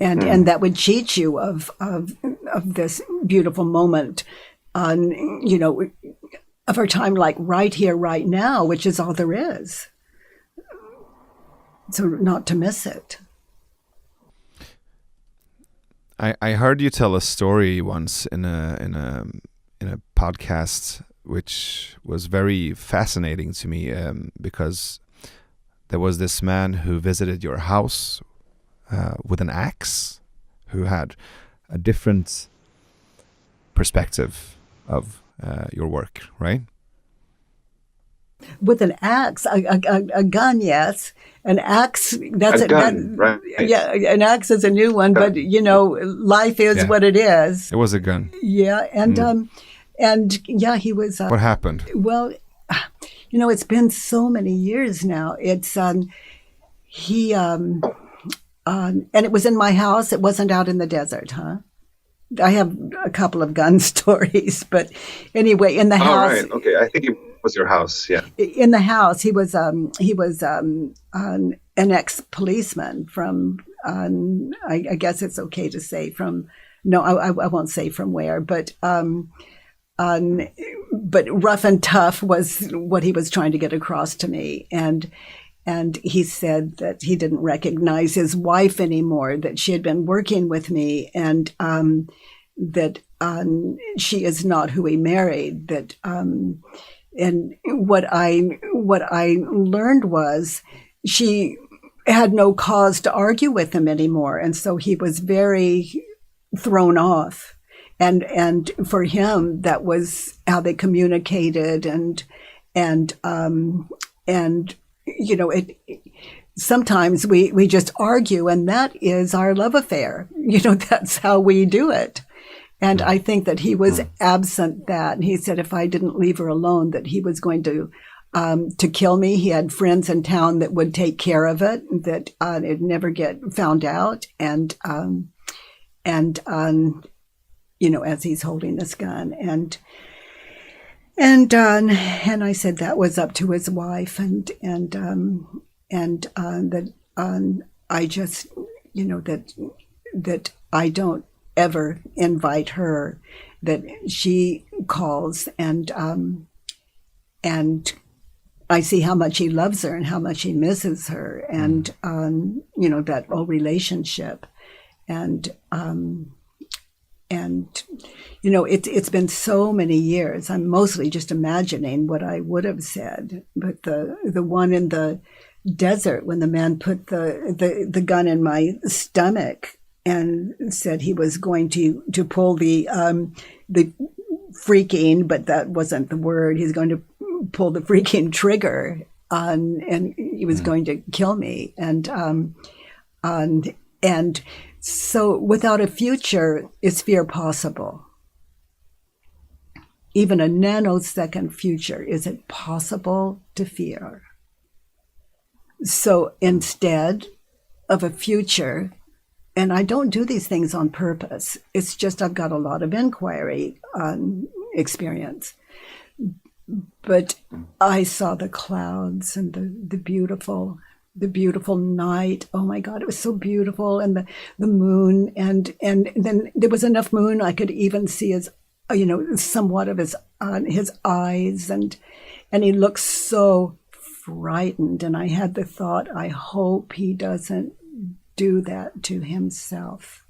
B: And that would cheat you of this beautiful moment of our time, like right here, right now, which is all there is. So not to miss it.
A: I heard you tell a story once in a podcast, which was very fascinating to me, because there was this man who visited your house with an axe, who had a different perspective of your work, right?
B: With an axe, a gun, yes. An axe, that's
C: a gun, right?
B: Yeah, an axe is a new one, but life is what it is.
A: It was a gun.
B: Yeah, and yeah, he was.
A: What happened?
B: Well, it's been so many years now. It's and it was in my house. It wasn't out in the desert, huh? I have a couple of gun stories, but anyway, in the house.
C: Right. Okay. I think it was your house. Yeah.
B: In the house, he was an ex-policeman from. I guess it's okay to say from. No, I won't say from where, but rough and tough was what he was trying to get across to me, and he said that he didn't recognize his wife anymore, that she had been working with me, and that she is not who he married. That and what I learned was she had no cause to argue with him anymore, and so he was very thrown off. And for him, that was how they communicated, and sometimes we just argue, and that is our love affair. That's how we do it. And I think that he was absent that. And he said if I didn't leave her alone, that he was going to kill me. He had friends in town that would take care of it, that it'd never get found out. And as he's holding this gun, and I said that was up to his wife, and that I just, that I don't ever invite her, that she calls, and I see how much he loves her and how much he misses her, and that whole relationship, and it's been so many years. I'm mostly just imagining what I would have said. But the one in the desert, when the man put the gun in my stomach and said he was going to pull the freaking, but that wasn't the word. He's going to pull the freaking trigger and he was going to kill me. And so without a future, is fear possible? Even a nanosecond future, is it possible to fear? So instead of a future, and I don't do these things on purpose, it's just I've got a lot of inquiry experience. But I saw the clouds and the beautiful night. Oh my God, it was so beautiful. And the moon, and then there was enough moon I could even see his, somewhat of his eyes, and he looked so frightened. And I had the thought, I hope he doesn't do that to himself.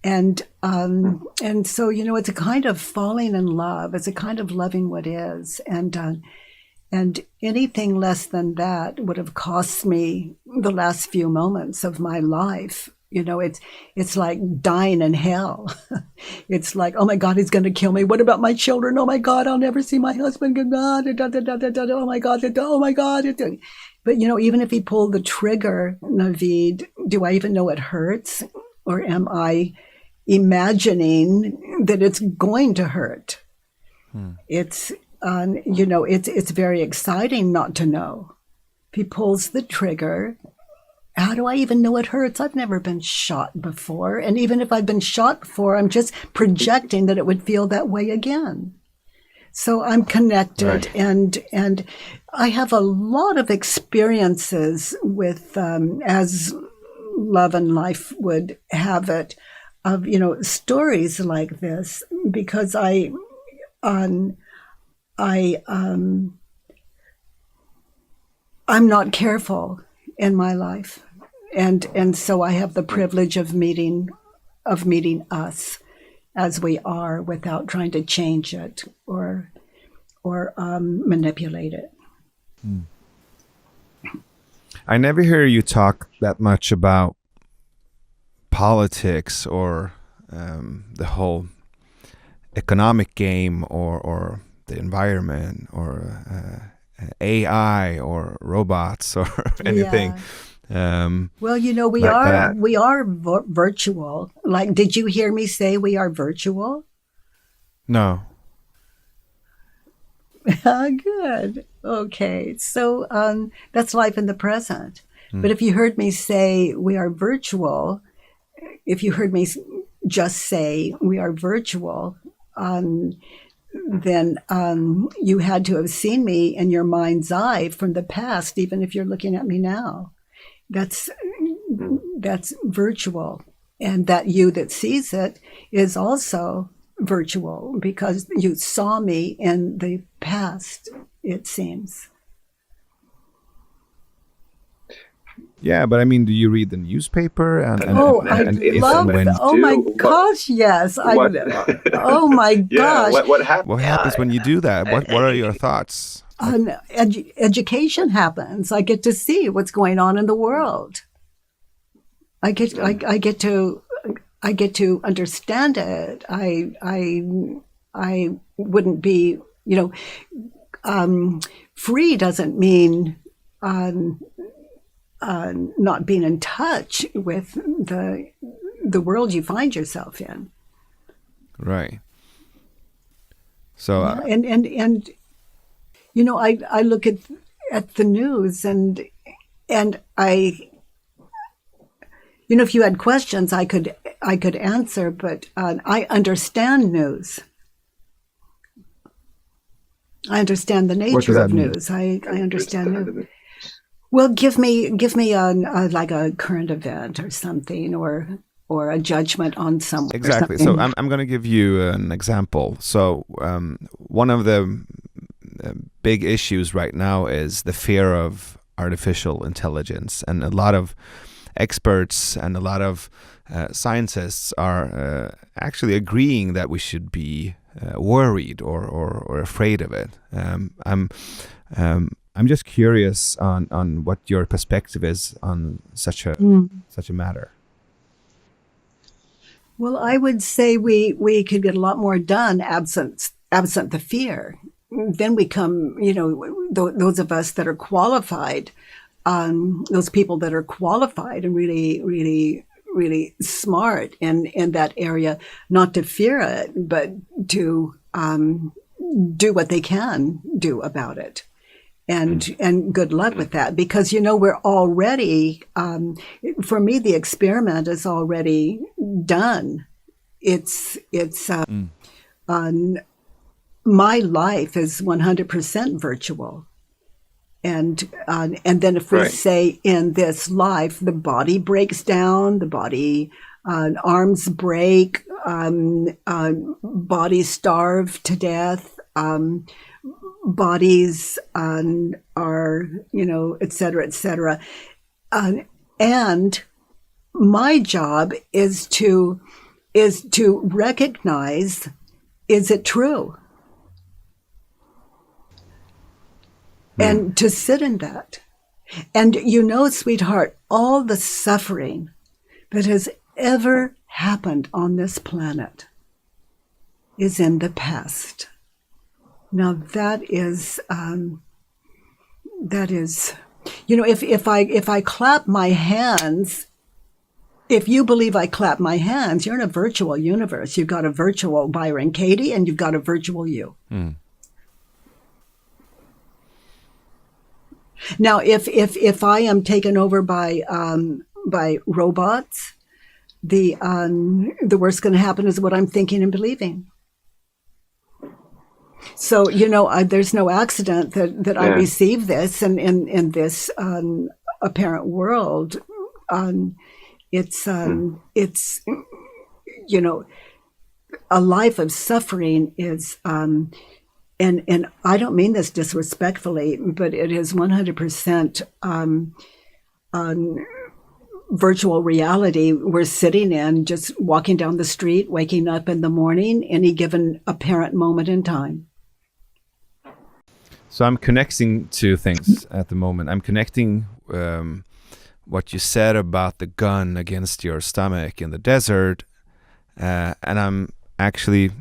B: And so, it's a kind of falling in love. It's a kind of loving what is. And anything less than that would have cost me the last few moments of my life. It's like dying in hell. It's like, oh my God, he's going to kill me. What about my children? Oh my God, I'll never see my husband. Oh my God, oh my God. But, even if he pulled the trigger, Navid, do I even know it hurts? Or am I imagining that it's going to hurt? It's very exciting not to know. If he pulls the trigger, how do I even know it hurts? I've never been shot before. And even if I've been shot before, I'm just projecting that it would feel that way again. So I'm connected, right. And I have a lot of experiences with, as love and life would have it, of, stories like this, because I'm not careful in my life, and so I have the privilege of meeting us as we are, without trying to change it or manipulate it.
A: I never hear you talk that much about politics or the whole economic game or the environment or AI or robots or anything.
B: Well, we are virtual. Like, did you hear me say we are virtual?
A: No.
B: Good. Okay. So that's life in the present. But if you heard me say we are virtual, if you heard me just say we are virtual, then you had to have seen me in your mind's eye from the past, even if you're looking at me now. That's virtual. And that you that sees it is also virtual because you saw me in the past, it seems.
A: Yeah, but I mean, do you read the newspaper?
B: I love. Oh my gosh, yes. Oh my gosh.
C: What happens?
A: What happens when you do that? What are your thoughts?
B: Education happens. I get to see what's going on in the world. I get to understand it. I wouldn't be, free doesn't mean not being in touch with the world you find yourself in.
A: Right. So
B: and I look at the news and I, if you had questions, I could answer, but I understand news. I understand the nature of news. I understand news. Well, give me like a current event or something, or a judgment on someone.
A: Exactly. So I'm going to give you an example. So one of the big issues right now is the fear of artificial intelligence, and a lot of experts and a lot of scientists are actually agreeing that we should be worried or afraid of it. I'm just curious on what your perspective is on such a matter.
B: Well, I would say we could get a lot more done absent the fear. Then we come, those of us that are qualified, those people that are qualified and really, really, really smart in that area, not to fear it, but to do what they can do about it. And good luck with that, because, we're already, for me, the experiment is already done. It's my life is 100% virtual. And then if we say in this life, the body breaks down, the body, arms break, bodies starve to death, bodies are, et cetera, et cetera. And my job is to recognize, is it true? And to sit in that. And sweetheart, all the suffering that has ever happened on this planet is in the past. Now that is, if I clap my hands, if you believe I clap my hands, you're in a virtual universe. You've got a virtual Byron Katie and you've got a virtual you. Now, if I am taken over by robots, the worst going to happen is what I'm thinking and believing. So, there's no accident that I receive this and in this apparent world. It's a life of suffering is, and I don't mean this disrespectfully, but it is 100% virtual reality we're sitting in, just walking down the street, waking up in the morning, any given apparent moment in time.
A: So I'm connecting two things at the moment. I'm connecting what you said about the gun against your stomach in the desert, and I'm actually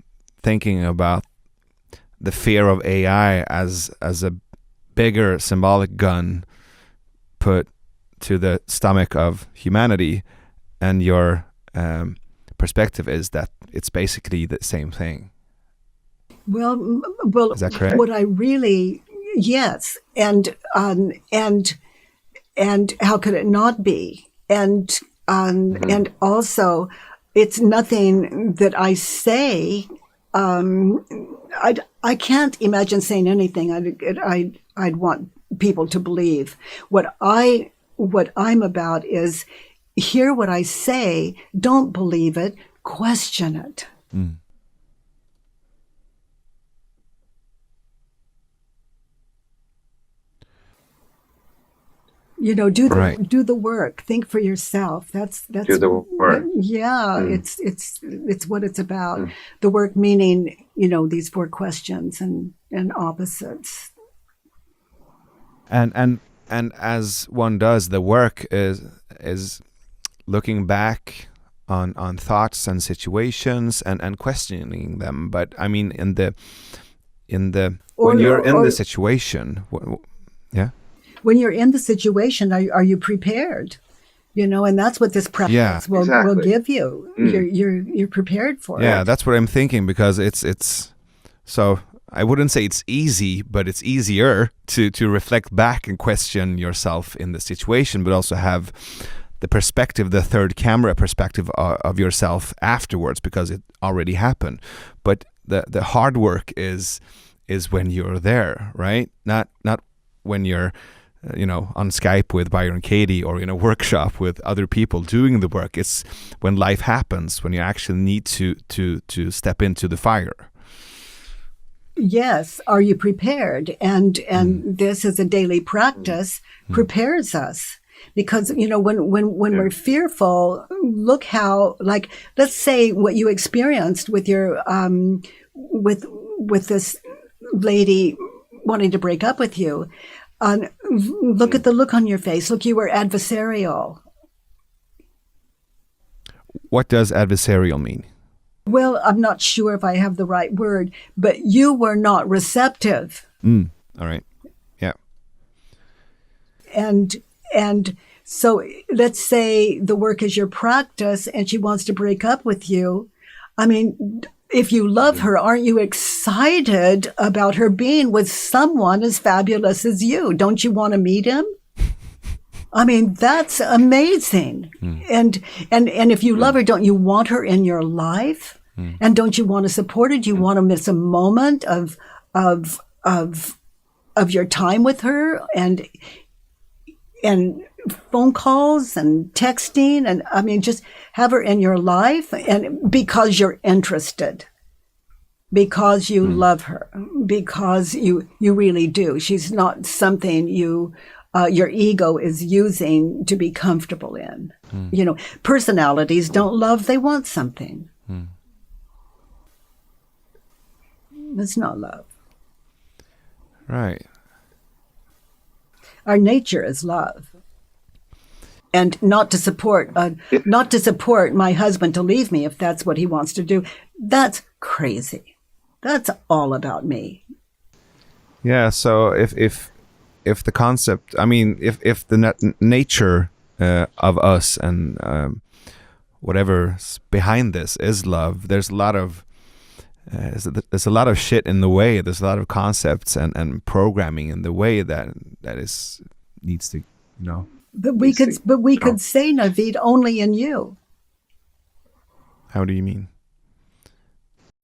A: thinking about the fear of AI as a bigger symbolic gun put to the stomach of humanity, and your perspective is that it's basically the same thing.
B: Well,
A: Is that correct?
B: what I really, yes. And how could it not be? And also, it's nothing that I say. I can't imagine saying anything I'd want people to believe. What I'm about is hear what I say, don't believe it, question it.
A: Mm.
B: You know, do the work. Think for yourself. That's
C: Do the work.
B: Yeah, it's what it's about. The work meaning, you know, these 4 questions and opposites.
A: And as one does, the work is looking back on thoughts and situations and questioning them. But I mean, when you're in the situation, yeah.
B: When you're in the situation, are you prepared? You know, and that's what this practice will give you. You're prepared for it.
A: Yeah, that's what I'm thinking, because it's so I wouldn't say it's easy, but it's easier to reflect back and question yourself in the situation, but also have the perspective, the third camera perspective of yourself afterwards, because it already happened. But the hard work is when you're there, right? Not when you're on Skype with Byron Katie or in a workshop with other people doing the work. It's when life happens, when you actually need to step into the fire.
B: Yes. Are you prepared? And this is a daily practice, prepares us. Because, you know, when we're fearful, look how, like, let's say what you experienced with your, with this lady wanting to break up with you. Look at the look on your face. Look, you were adversarial.
A: What does adversarial mean?
B: Well, I'm not sure if I have the right word, but you were not receptive.
A: All right. Yeah.
B: And so let's say the work is your practice and she wants to break up with you. I mean, if you love her, aren't you excited about her being with someone as fabulous as you? Don't you want to meet him? I mean, that's amazing. And if you love her, don't you want her in your life? And don't you want to support her? Do you want to miss a moment of your time with her and phone calls and texting, and I mean, just have her in your life, and because you're interested, because you love her, because you really do. She's not something your ego is using to be comfortable in. You know, personalities don't love, they want something. It's not love.
A: Right.
B: Our nature is love. And not to support my husband to leave me if that's what he wants to do. That's crazy. That's all about me.
A: Yeah. So if the concept, I mean, if the nature of us and whatever's behind this is love, there's a lot of shit in the way. There's a lot of concepts and programming in the way that needs to, you know.
B: But we could say, Navid, only in you.
A: How do you mean?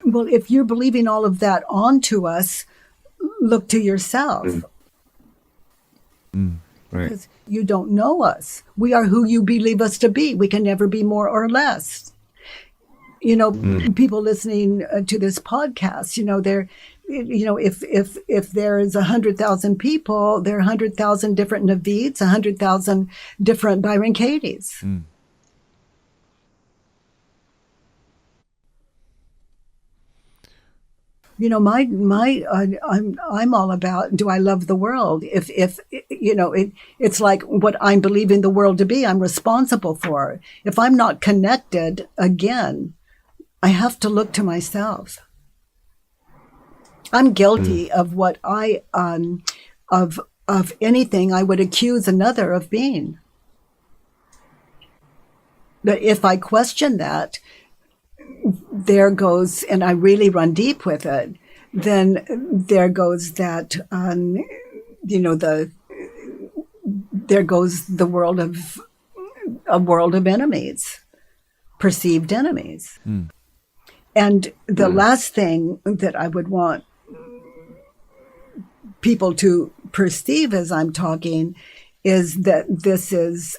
B: Well, if you're believing all of that onto us, look to yourself.
A: Right.
B: Because you don't know us. We are who you believe us to be. We can never be more or less. You know, people listening to this podcast, you know, they're, you know, if there is 100,000 people, there are 100,000 different Navids, 100,000 different Byron Katies. You know, I'm all about, do I love the world? If you know, it's like what I'm believing the world to be, I'm responsible for. If I'm not connected, again, I have to look to myself. I'm guilty of what of anything I would accuse another of being. But if I question that, there goes, and I really run deep with it, then there goes that, there goes the world of a world of enemies, perceived enemies. And the last thing that I would want people to perceive as I'm talking is that this is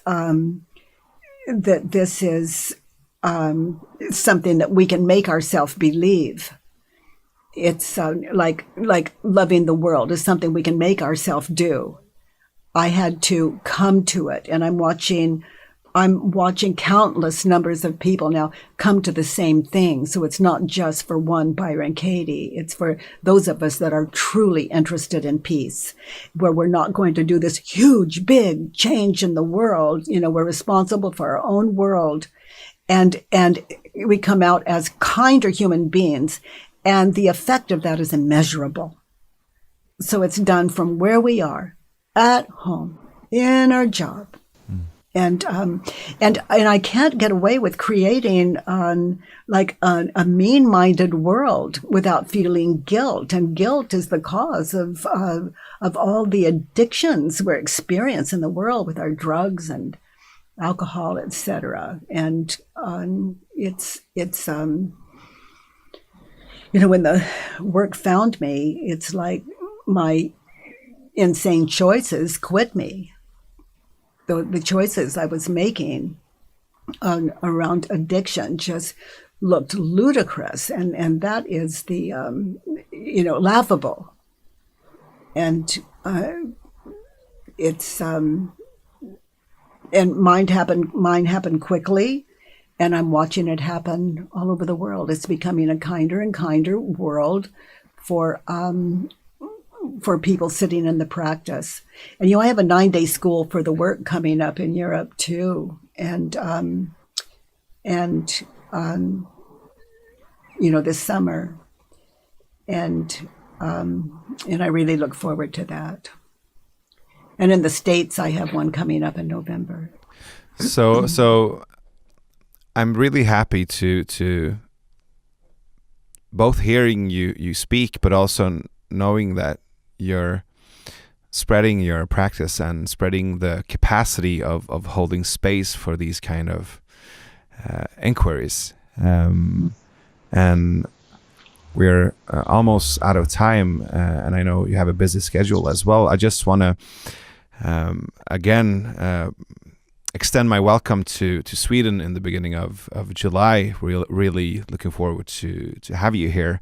B: something that we can make ourselves believe. It's like loving the world is something we can make ourselves do. I had to come to it, and I'm watching countless numbers of people now come to the same thing. So it's not just for one Byron Katie. It's for those of us that are truly interested in peace, where we're not going to do this huge, big change in the world. We're responsible for our own world, and we come out as kinder human beings. And the effect of that is immeasurable. So it's done from where we are, at home, in our job. And I can't get away with creating a mean-minded world without feeling guilt. And guilt is the cause of all the addictions we're experiencing in the world with our drugs and alcohol, etc. And it's when the work found me, it's like my insane choices quit me. The choices I was making around addiction just looked ludicrous, and that is the laughable. And it's and mine happened quickly. And I'm watching it happen all over the world. It's becoming a kinder and kinder world for people sitting in the practice. And I have a 9-day school for the work coming up in Europe too, and this summer, and I really look forward to that. And in the States, I have one coming up in November.
A: So. I'm really happy to both hearing you speak, but also knowing that you're spreading your practice and spreading the capacity of holding space for these kind of inquiries. And we're almost out of time, and I know you have a busy schedule as well. I just want to again extend my welcome to Sweden in the beginning of July. Really looking forward to have you here.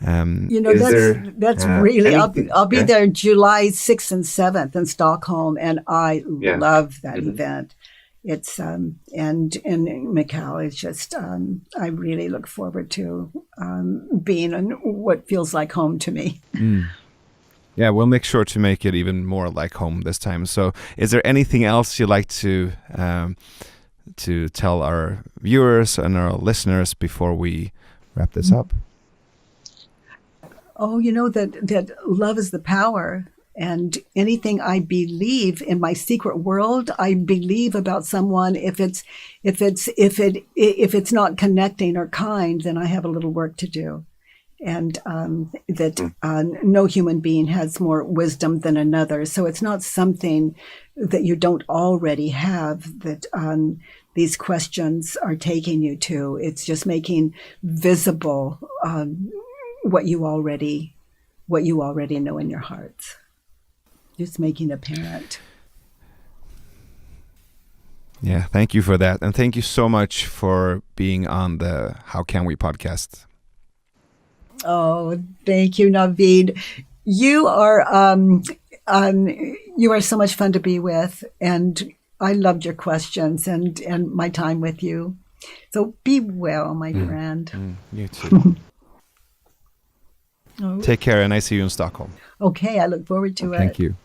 B: That's really. I'll be there July 6th and 7th in Stockholm, and I love that event. It's and Macau is just. I really look forward to being in what feels like home to me.
A: Yeah, we'll make sure to make it even more like home this time. So is there anything else you'd like to tell our viewers and our listeners before we wrap this up?
B: Oh, that love is the power. And anything I believe in my secret world, I believe about someone. If it's not connecting or kind, then I have a little work to do. And that no human being has more wisdom than another. So it's not something that you don't already have that these questions are taking you to. It's just making visible what you already know in your hearts. Just making apparent.
A: Yeah, thank you for that. And thank you so much for being on the How Can We podcast.
B: Oh, thank you, Navid. You are so much fun to be with, and I loved your questions and my time with you. So be well, my friend.
A: You too. Take care, and I see you in Stockholm.
B: Okay, I look forward to it.
A: Thank you.